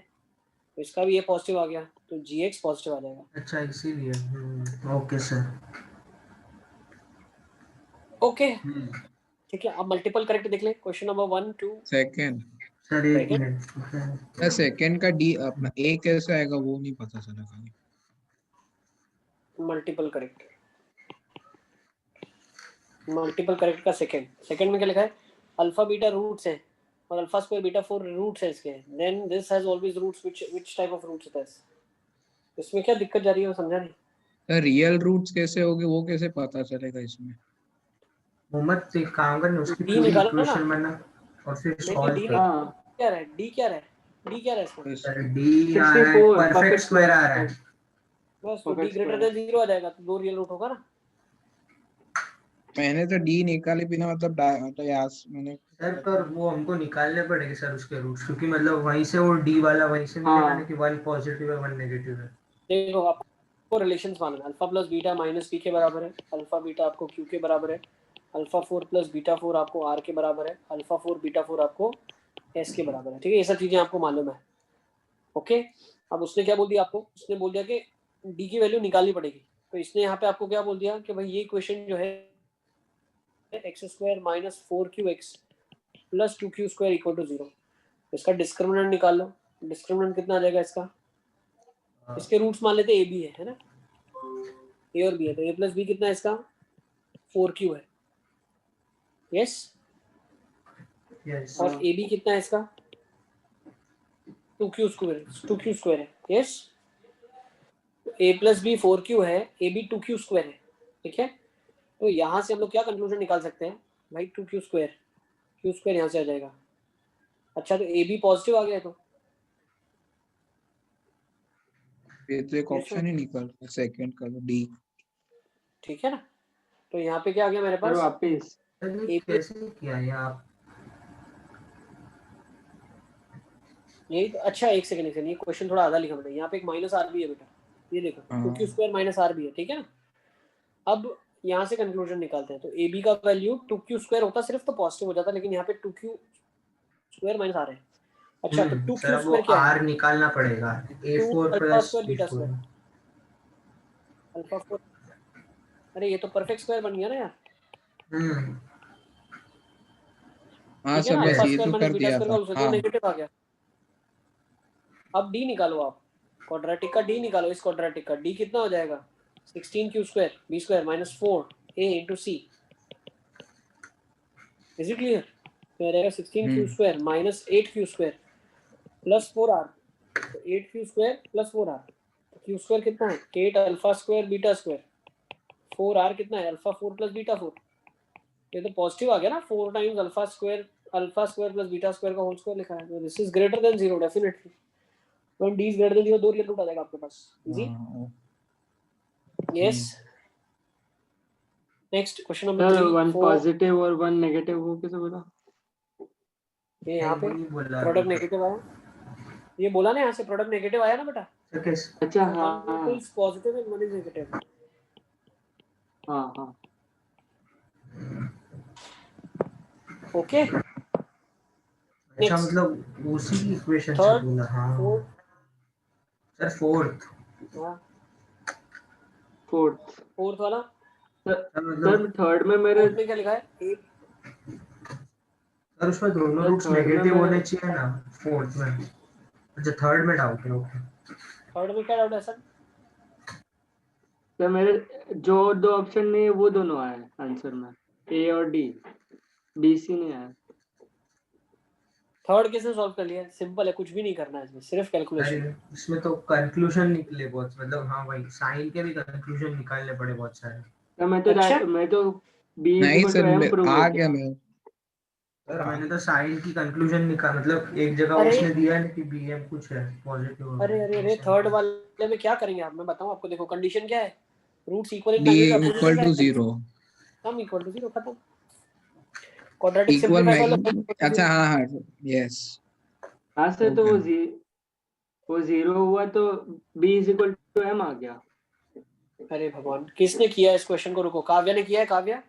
तो इसका भी a पॉजिटिव आ गया, तो gx पॉजिटिव आ जाएगा। अच्छा इसीलिए ओके सर। ओके ठीक है, अब मल्टीपल करेक्ट देख ले। Question number 1 2 second. सर एक Second? मिनट। सेकंड का d अपना a कैसा आएगा वो नहीं पता चला खाली। मल्टीपल करेक्ट, मल्टीपल करेक्ट का सेकंड में क्या लिखा है? अल्फा बीटा रूट्स हैं और अल्फा स्क्वायर बीटा 4 रूट्स हैं इसके, then this has always roots, which type of roots it has. इसमें क्या दिक्कत जा रही है वो समझा नहीं। सर रियल रूट्स कैसे होंगे वो कैसे पता चलेगा इसमें? मोहम्मद से काम करने, उसकी डी पूरी निकालो ना, इक्वेशन बना और फिर नहीं सॉल्व डी कर। हाँ क्या रहा है? डी क्या रहा है? डी क्या रहा है इसमें? सर डी आ रहा है, 64 परफेक्ट स्क्वायर आ रहा है। बस तो D perfect greater square than 0 आ जाएगा, तो दो रियल रूट होगा ना। मैंने तो d निकाले बिना, मतलब मतलब यास मैंने सर पर वो हमको निकालने पड़ेंगे सर उसके रूट्स, क्योंकि मतलब वहीं से वो डी वाला वहीं से मिलेगा हाँ ना कि वन पॉजिटिव है वन नेगेटिव है। देखो आपको रिलेशंस मानना है, alpha plus beta minus P के बराबर है, अल्फा बीटा आपको क्यू के बराबर है, अल्फा 4 प्लस बीटा 4 आपको आर के बराबर है, अल्फा 4 बीटा 4 आपको एस के बराबर है, ठीक है। ये सब चीजें आपको मालूम है, ओके। अब उसने क्या बोल दिया आपको? उसने बोल दिया कि डी की वैल्यू निकालनी पड़ेगी, तो इसने यहाँ पे आपको क्या बोल दिया कि भाई ये इक्वेशन जो है X square minus 4qx plus 2q square equal to 0, इसका डिस्क्रिमिनेंट निकाल लो। डिस्क्रिमिनेंट कितना आ जाएगा इसका? इसके रूट्स मान लेते ए बी है ना, ए और बी है, तो ए प्लस बी कितना है इसका? 4q है, यस। यस और ए बी कितना है इसका? 2q स्क्वायर है, yes. a plus B 4q है, ए बी 2q स्क्वायर है, ठीक है। तो यहाँ से हम लोग क्या कंक्लूजन निकाल सकते हैं भाई, 2q स्क्वायर, q स्क्वायर यहाँ से आ जाएगा। अच्छा, तो ए बी पॉजिटिव आ गया, तो ये तो एक ऑप्शन ही निकल सेकंड का, डी। ठीक है ना। तो यहाँ पे क्या आ गया मेरे पास, वापिस ये कैसे किया ये आप? यही तो। अच्छा एक सेकंड, ये क्वेश्चन थोड़ा आधा लिखा मैंने। यहाँ पे एक माइनस आर भी है बेटा, ये देखो, 2q स्क्वायर माइनस आर भी है, ठीक है ना। अब यहाँ से कंक्लूजन निकालते हैं। तो ए बी का वैल्यू 2q स्क्वायर होता सिर्फ तो पॉजिटिव हो जाता, लेकिन यहाँ पे 2q स्क्वायर माइनस आर है। अच्छा, तो 2q सर वो स्क्वायर क्या है, आर निकालना पड़ेगा, a4 alpha plus square beta square, alpha square. अरे ये तो परफेक्ट स्क्वायर बन गया ना यार। हाँ ठीक है सर, ना, बस अल्फा ये स्क्वायर तो माइनस कर बीटा दिया स्क्वायर था। का उससे हाँ नेगेटिव आ गया। अब डी निकालो आप, क्वाड्रेटिक का डी निकालो। इस क्वाड्रेटिक का डी कितना हो जाएगा, 16q square B square minus 4a into C. Is it clear? तो रहेगा 16q square minus 8q square plus 4r। तो 8q square plus 4r, q square कितना है, 8 alpha square beta square, 4r कितना है, अल्फा 4 प्लस बीटा 4। ये तो positive आ गया ना, 4 times alpha square plus beta square का होल स्क्वायर लिखा है। तो this is greater than 0 definitely. When d is greater than 0, दो रियल रूट आ जाएगा आपके पास, easy. Yes, next question number 3। One positive और वन नेगेटिव, वो कैसे बोला? ये यहाँ पे प्रोडक्ट नेगेटिव आया, ये बोला ना, यहाँ से प्रोडक्ट नेगेटिव आया ना बेटा। अच्छा one is positive and one is negative. हाँ ओके, अच्छा मतलब उसी की इक्वेशन से थर्ड, बोला। हाँ सर, फोर्थ वाला सर थर्ड में मेरे में क्या लिखा है, सर उसमें दोनों रूट्स नेगेटिव होने चाहिए ना फोर्थ में। अच्छा, थर्ड में डाउट है। ओके, थर्ड में क्या डाउट है सर? सर मेरे जो दो ऑप्शन नहीं है वो दोनों आए आंसर में, ए और डी, डी सी नहीं आया। थर्ड कैसे सॉल्व कर लिया? सिंपल है, कुछ भी नहीं करना है इसमें, सिर्फ कैलकुलेशन। इसमें तो कंक्लूजन निकले बहुत, मतलब हाँ भाई, साइन के भी कंक्लूजन निकालने पड़े बहुत सारे। तो मैं तो बी नहीं सर, एम प्रूव आ गया मैं। सर मैंने तो साइन की कंक्लूजन निकाल, मतलब एक जगह उसने दिया है कि बी एम कुछ है पॉजिटिव। अरे थर्ड वाले में क्या करेंगे आप, मैं बताऊं आपको। देखो कंडीशन क्या है, roots equal in D equal to 0, sum equal to 0, खत्म। क्वाड्रेटिक इक्वल सिंपलीफाई कर लो। अच्छा हाँ यस। हाँ सर, तो वो 0 हुआ तो b is equal to m आ गया। अरे भगवान, किसने किया इस क्वेश्चन को? रुको, काव्या ने किया है। काव्या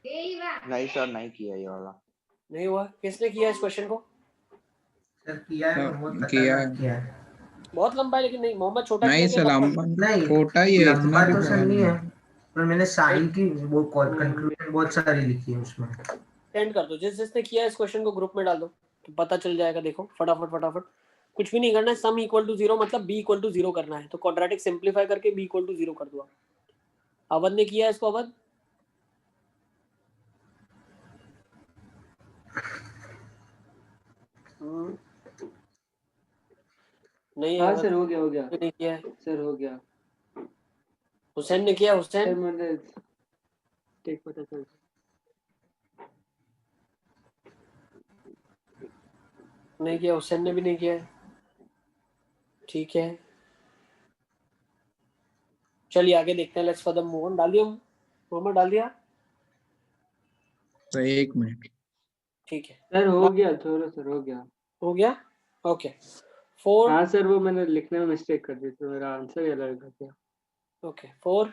नहीं सर, नहीं किया ये वाला, नहीं हुआ। किसने किया इस क्वेश्चन को? सर किया है, बहुत किया है। बहुत लंबा है, लेकिन नहीं, मोहम्मद छोटा नहीं सर, नहीं छोटा ही है, लंबा इतना तो सर नहीं है, पर मैंने साइन की वो कंक्लूजन बहुत सारी लिखी है उसमें। सेंड कर दो, जिसने किया इस क्वेश्चन को ग्रुप में डाल दो, तो पता चल जाएगा। देखो फटाफट, कुछ भी नहीं करना है। सम इक्वल टू 0 मतलब b इक्वल टू 0 करना है। तो क्वाड्रेटिक सिंपलीफाई करके b इक्वल टू 0 कर दो। अवध ने किया इसको। अवध नहीं, हाँ सर, हो गया नहीं किया है सर, हो गया। हुसैन ने किया। हुसैन सर मैंने पता चल, नहीं किया। हुसैन ने भी नहीं किया है, ठीक है। चलिए आगे देखते हैं। Let's for the move on. डाल दिया मोहम्मद, डाल दिया तो 1 मिनट। ठीक है सर हो गया थोड़ा, सर हो गया। ओके 4। हाँ सर, वो मैंने लिखने में मिस्टेक कर दी, तो मेरा आंसर ही अलग हो गया। ओके 4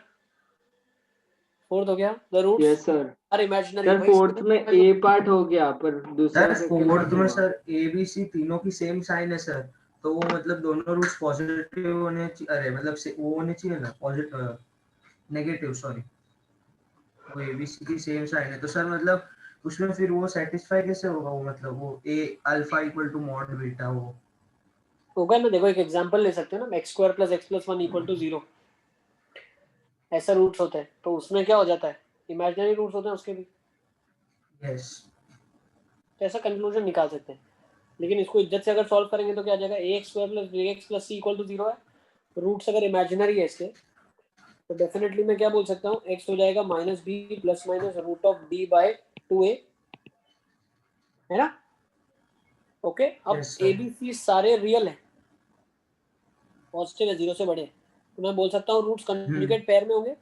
हो गया। The roots yes sir. Are imaginary. Sir fourth में ए पार्ट हो गया, पर दूसरा सर फोर्थ में सर ए बी सी तीनों की सेम साइन है सर, तो वो मतलब दोनों रूट्स पॉजिटिव होने चाहिए। अरे मतलब से वो होने चाहिए ना, पॉजिटिव नेगेटिव, सॉरी, वो ए बी सी की सेम साइन है। तो सर मतलब उसमें फिर वो सेटिस्फाई कैसे होगा? वो मतलब वो a alpha equal to mod beta वो होगा ना। देखो एक एग्जांपल ले सकते हो ना, x² + x + 1 = 0, ऐसा रूट्स होते हैं। तो उसमें क्या हो जाता है, इमेजिनरी रूट्स होते हैं उसके भी। यस। तो ऐसा कंक्लूजन निकाल सकते हैं। लेकिन इसको इज्जत से अगर सॉल्व करेंगे तो क्या आ जाएगा, ax square plus bx plus c equal to 0 है। रूट्स अगर इमेजिनरी है इसके तो डेफिनेटली मैं क्या बोल सकता हूँ, x हो जाएगा minus B plus minus root of d by 2a, है ना। ओके अब Yes, sir. A B C सारे रियल है, पॉजिटिव है, 0 से बड़े, तो मैं बोल सकता हूँ रूट्स कंजुगेट पेयर में होंगे।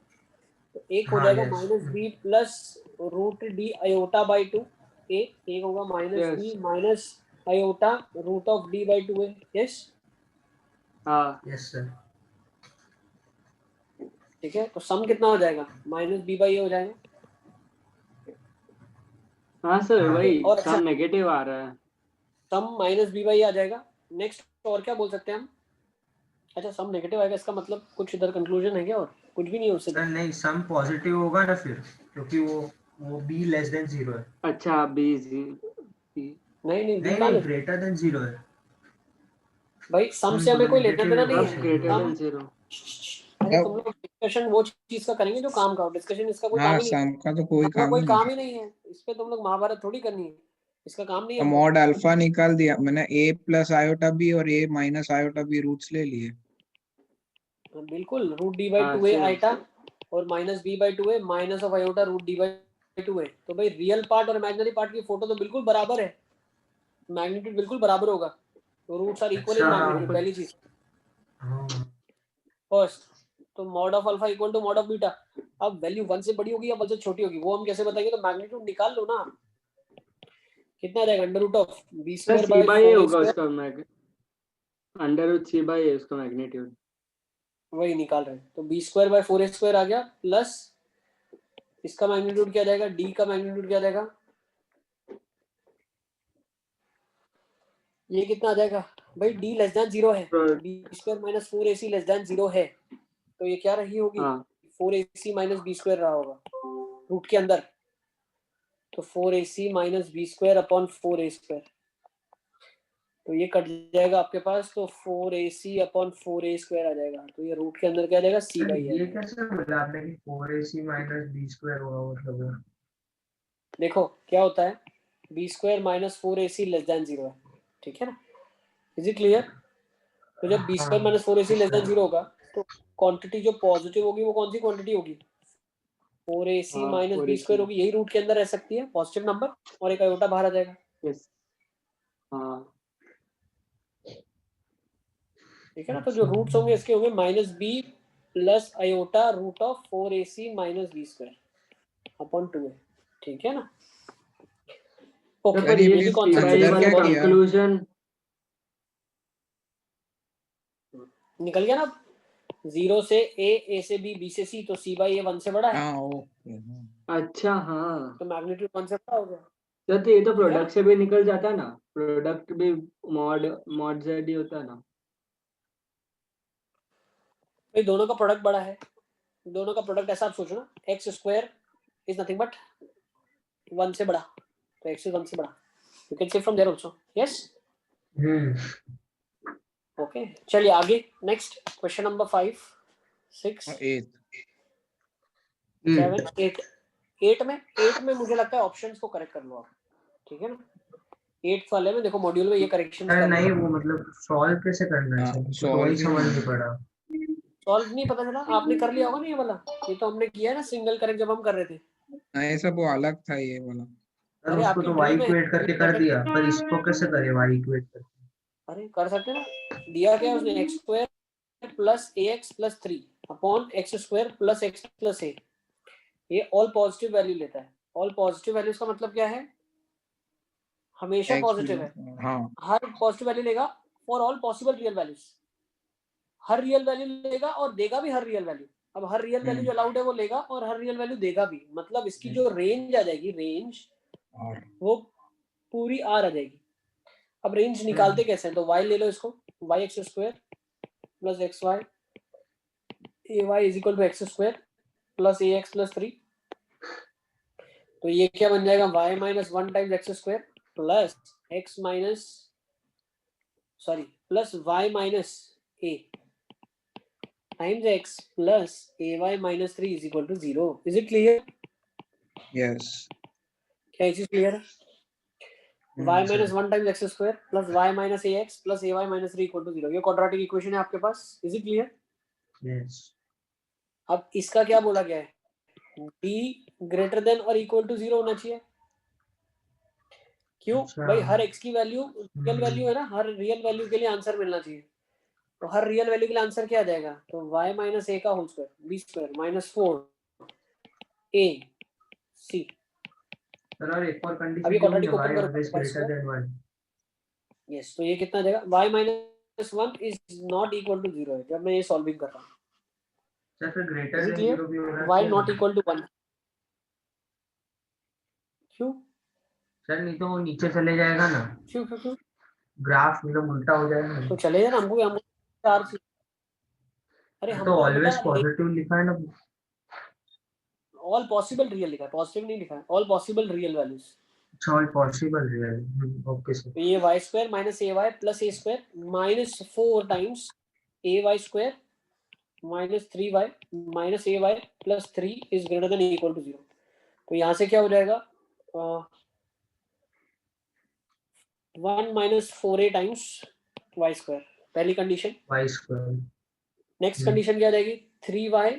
तो एक हो हाँ, जाएगा yes. Minus B plus root D iota by 2 A, एक होगा minus Yes. B minus iota root of D by 2 A. Yes हाँ Yes, sir. ठीक है, तो सम कितना हो जाएगा, माइनस बी बाई ए हो जाएगा। हाँ सर हाँ. वही और अच्छा सब नेगेटिव आ रहा है। सम माइनस बी बाई आ जाएगा। नेक्स्ट और क्या बोल सकते हैं हम, अच्छा सम नेगेटिव आएगा, इसका मतलब कुछ इधर कंक्लूजन है क्या, और कुछ भी नहीं है उससे। सर नहीं, सम पॉजिटिव होगा ना फिर, क्योंकि वो b लेस देन 0 है। अच्छा बी नहीं बी नहीं, ग्रेटर देन 0 है। भाई सम उन से हमें दोनों कोई लेना negative देना ही नहीं होगा, है। Greater some then 0। अरे तुम लोग डिस्कशन वो चीज का करेंगे जो काम का हो, डिस्कशन इसका कोई काम हाँ ही नहीं है, सम का तो कोई अपना काम कोई ही काम नहीं। ही नहीं है इस पे, तुम लोग महाभारत थोड़ी करनी है, इसका काम नहीं है तो हमको। मॉड अल्फा निकाल दिया मैंने, a प्लस आयोटा बी और a minus iota B roots ले लिए। बिल्कुल रूट डी बाई हाँ 2 ए सेम आइटा और minus B by 2 A minus of iota root D by 2 A. तो भाई रियल पार्ट और इमेजिनरी पार्ट की फोटो तो बिल्कुल बराबर है, मैग्नीट्यूड बिल्कुल बराबर होगा, तो रूट्स आर इक्वल इन अच्छा, मैग्नीट्यूड, पहली चीज हाँ. फर्स्ट। तो mod of alpha equal to mod of beta, अब वैल्यू 1 से बड़ी होगी या 1 से छोटी होगी वो हम कैसे बताएंगे, तो मैग्नीट्यूड निकाल लो ना, कितना आ जाएगा under root of b sir square c by by a 4a होगा स्क्वायर, उसका under root c by a उसका मैग्नीट्यूड। वही निकाल रहे हैं। तो b square by 4a square आ गया, प्लस इसका मैग्नीट्यूड क्या जाएगा, डी का मैग्नीट्यूड क्या जाएगा, ये कितना आ जाएगा भाई, डी लेस देन 0 है, B square minus 4ac less than 0 है, तो ये क्या रही होगी, हाँ 4ac माइनस बी स्क्वायर रहा होगा रूट के अंदर, तो 4ac minus B square upon 4a square, तो ये कट जाएगा आपके पास, तो 4ac अपॉन 4a स्क्वायर आ जाएगा, तो ये रूट के अंदर क्या आ जाएगा, c बाई ये कैसे बोला आपने कि 4ac माइनस b स्क्वायर होगा, मतलब देखो क्या होता है, B square minus 4ac less than 0 है, ठीक है ना, इज इट क्लियर। तो जब B square minus 4ac less than 0 होगा तो क्वांटिटी जो पॉजिटिव होगी वो कौन सी क्वांटिटी होगी, 4ac माइनस बी स्क्वायर होगी, यही रूट के अंदर रह सकती है पॉजिटिव नंबर, और एक आयोटा बाहर आ जाएगा। यस हाँ ठीक है ना, तो जो रूट्स होंगे इसके होंगे minus B plus iota root of 4ac minus B square upon 2a, ठीक है ना। ओके पर ये ये भी सी कॉन्सेप्ट बाई अंदर वाला क्या किया? कंक्लूजन निकल गया ना, 0 से a से b से c, तो c बाई a 1 से बड़ा है, हाँ ओके। अच्छा हाँ तो मैग्नीट्यूड 1 से बड़ा हो गया। सर तो ये तो प्रोडक्ट से भी निकल जाता है ना, प्रोडक्ट भी मॉड जेड ही होता है ना। भाई दोनों का प्रोडक्ट बड़ा है, दोनों का प्रोडक्ट ऐसा आप सोचो ना, x square is nothing but 1 से बड़ा, तो एक्स इज 1 से बड़ा, you can see from there also. Yes okay चलिए आगे, नेक्स्ट क्वेश्चन नंबर 5 6 8 7 8 में मुझे लगता है ऑप्शंस को करेक्ट कर लो आप, ठीक है ना। 8th वाले में देखो मॉड्यूल में ये करेक्शंस सर कर नहीं, लो। वो मतलब सॉल्व कैसे करना है हाँ, सर, तो solve वही ही समझ नहीं नहीं पड़ा। सॉल्व नहीं पता चला, आपने कर लिया होगा ना ये वाला, ये तो हमने किया है ना सिंगल करेक्ट जब हम कर रहे थे। नहीं, सब वो अलग था ये वाला। सर अरे उसको आपकी तो ड्रिल y में इक्वेट करके कर दिया, पर इसको कैसे करें y इक्वेट करके? अरे कर सकते ना, दिया क्या उसने, x square plus a x plus 3 upon x square plus x plus a, ये ऑल पॉजिटिव वैल्यू लेता है। ऑल पॉजिटिव वैल्यूज का मतलब क्या है, हमेशा X पॉजिटिव है, हाँ हर पॉजिटिव वैल्यू लेगा for all possible real values, her real value लेगा और देगा भी हर रियल वैल्यू। अब हर रियल वैल्यू जो अलाउड है वो लेगा और हर रियल वैल्यू देगा भी, मतलब इसकी जो रेंज आ जाएगी, रेंज वो पूरी आर आ जाएगी। अब रेंज निकालते कैसे हैं, तो y ले लो इसको, y x square plus x y a y is equal to x square plus a x plus 3, तो ये क्या बन जाएगा, y minus 1 times x square plus x minus sorry plus y minus a times x plus ay minus 3 is equal to 0। Is it clear? Yes क्या ये चीज clear है? y minus 1 times x square plus y minus ax plus ay minus 3 equal to 0. ये quadratic equation है आपके पास. Is it clear? Yes. अब इसका क्या बोला गया है? b ग्रेटर देन और इक्वल टू 0 होना चाहिए. क्यों? भाई हर x की वैल्यू रियल वैल्यू है ना, हर रियल वैल्यू के लिए आंसर मिलना चाहिए. तो हर रियल वैल्यू के लिए आंसर क्या आ जाएगा? तो y minus a का whole square b square minus 4 a c. Sir और एक और कंडीशन अभी क्वाड्रेटिक y ओपन करो. Always greater than 1. यस, तो ये कितना आ जाएगा? y minus 1 is not equal to 0 है जब मैं ये सॉल्विंग कर रहा हूँ. सर फिर greater Is it than clear? 0 भी होना y चाहिए. not equal to 1. क्यों? सर नहीं तो वो नीचे चले जाएगा ना, क्यों क्यों क्यों? ग्राफ मतलब उल्टा हो जाएगा. तो चले जाए ना, हमको चार चीज. अरे तो हमको ऑलवेज बेटा पॉजिटिव लिखा है ना. ऑल पॉसिबल रियल लिखा है, पॉजिटिव नहीं लिखा है. All possible real values. अच्छा, all possible real. Okay sir. तो ये y square minus a y plus a square minus 4 times a y square minus 3y minus a y plus 3 is greater than equal to 0. तो यहाँ से क्या हो जाएगा? 1 minus 4a times y square, पहली condition. y square. Next condition क्या आ जाएगी? 3y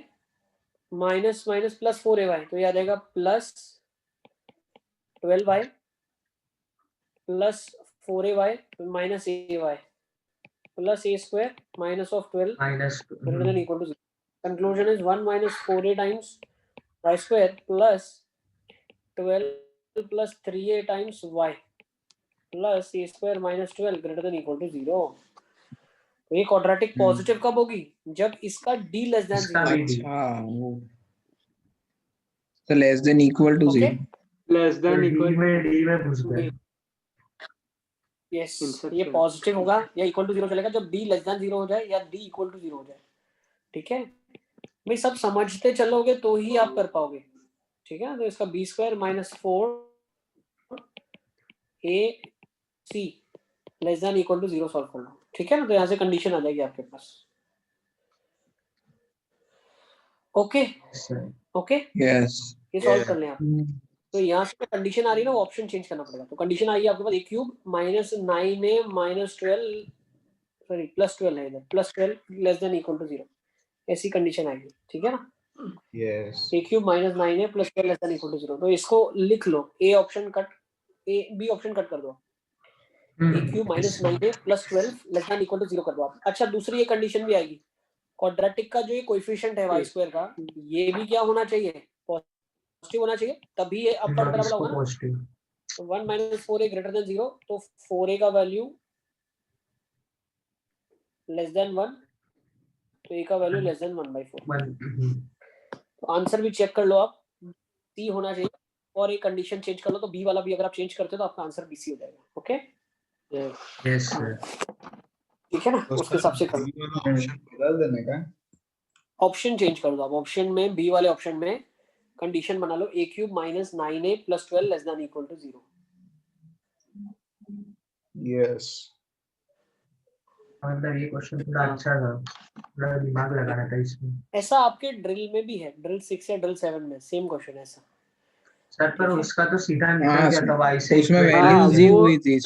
minus minus plus 4ay. तो ये आ जाएगा plus 12y plus 4ay minus ay plus a square minus of 12 minus greater than equal to 0. Conclusion is 1 minus 4a times y square plus 12 plus 3a times y plus a square minus 12 greater than equal to 0. तो ये quadratic positive कब होगी? जब इसका d less than 0. अच्छा वो तो less than equal to 0. Less than equal D में घुस गए. यस, ये पॉजिटिव होगा या इक्वल टू 0 चलेगा जब d लेस देन 0 हो जाए या d इक्वल टू 0 हो जाए. ठीक है भाई, सब समझते चलोगे तो ही आप कर पाओगे. ठीक है, तो इसका b square minus 4 a c less than equal to 0 solve कर लो. ठीक है ना, तो यहाँ से कंडीशन आ जाएगी आपके पास. Okay okay yes. ये सॉल्व कर लें आप. तो यहाँ से कंडीशन आ रही है ना, वो ऑप्शन चेंज करना पड़ेगा. तो कंडीशन आ रही है आपके पास a cube minus 9a minus 12 sorry plus 12 है इधर, plus 12 less than equal to 0. ऐसी कंडीशन आएगी. ठीक है ना. Yes. a cube minus 9a plus 12 less than equal to 0. तो इसको लिख लो. a option cut, a b option cut कर दो. a cube minus 9a plus 12 less than equal to 0 कर दो आप. अच्छा, दूसरी ये कंडीशन भी आएगी. क्वाड्रेटिक का जो ये कोएफिशिएंट है y स्क्वायर का, ये भी क्या होना चाहिए? पॉजिटिव होना चाहिए, तभी ये अपर बराबर होगा ना. तो 1 minus 4a ग्रेटर देन 0. तो 4a का वैल्यू लेस देन 1, तो a का वैल्यू लेस देन 1/4. तो आंसर भी चेक कर लो आप, c होना चाहिए. और एक कंडीशन चेंज कर लो, तो b वाला भी अगर आप चेंज करते हो तो आपका आंसर bc हो जाएगा. Okay yes sir. ठीक है ना, उसके हिसाब से करो. ऑप्शन बदल देने का. ऑप्शन चेंज कर दो आप. ऑप्शन में b वाले ऑप्शन में कंडीशन बना लो a cube minus 9a plus 12 less than equal to 0. Yes. मतलब ये क्वेश्चन थोड़ा अच्छा था, थोड़ा दिमाग लगाना था इसमें. ऐसा आपके ड्रिल में भी है, ड्रिल 6 या ड्रिल 7 में सेम क्वेश्चन है ऐसा. सर पर उसका तो सीधा निकल गया था y से. उसमें वैल्यूज दी हुई थी.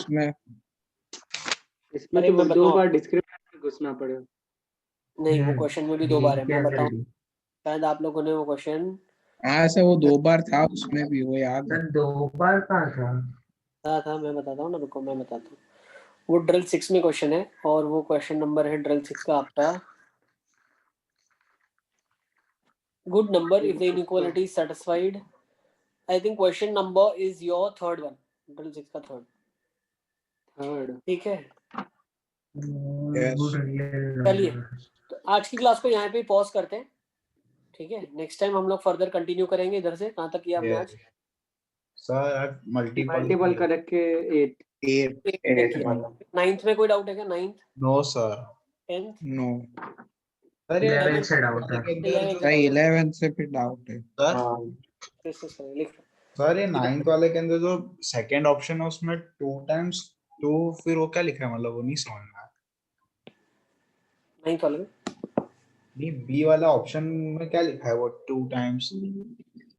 इसमें तो 2 बार डिस्क्रिप्शन में घुसना पड़ेगा. नहीं, वो क्वेश्चन में भी 2 बार है. मैं बताऊं, शायद आप लोगों ने वो क्वेश्चन, हाँ सर, वो 2 बार था उसमें भी, वो याद है. 2 बार कहाँ था. मैं बताता हूँ ना, रुको मैं बताता हूँ. वो ड्रिल 6 में क्वेश्चन है और वो क्वेश्चन नंबर है ड्रिल 6 का आपका. Good number if the inequality is satisfied. I think question number is your third one, drill 6 का थर्ड. ठीक है, चलिए तो आज की क्लास को यहाँ पे पॉज करते हैं. ठीक है, नेक्स्ट टाइम हम लोग फर्दर कंटिन्यू करेंगे. इधर से कहाँ तक किया हमने आज? सर मल्टीपल करके 8 9th में कोई डाउट है क्या? 9th? No sir. 10th? No sir 11 से डाउट है. 11 से फिर डाउट है. सर ये 9th वाले के अंदर जो सेकंड ऑप्शन है उसमें 2 times 2, फिर वो क्या लिखा है, मतलब वो नहीं समझ में आया. 9th वाले में नहीं, बी वाला ऑप्शन में क्या लिखा है वो 2 times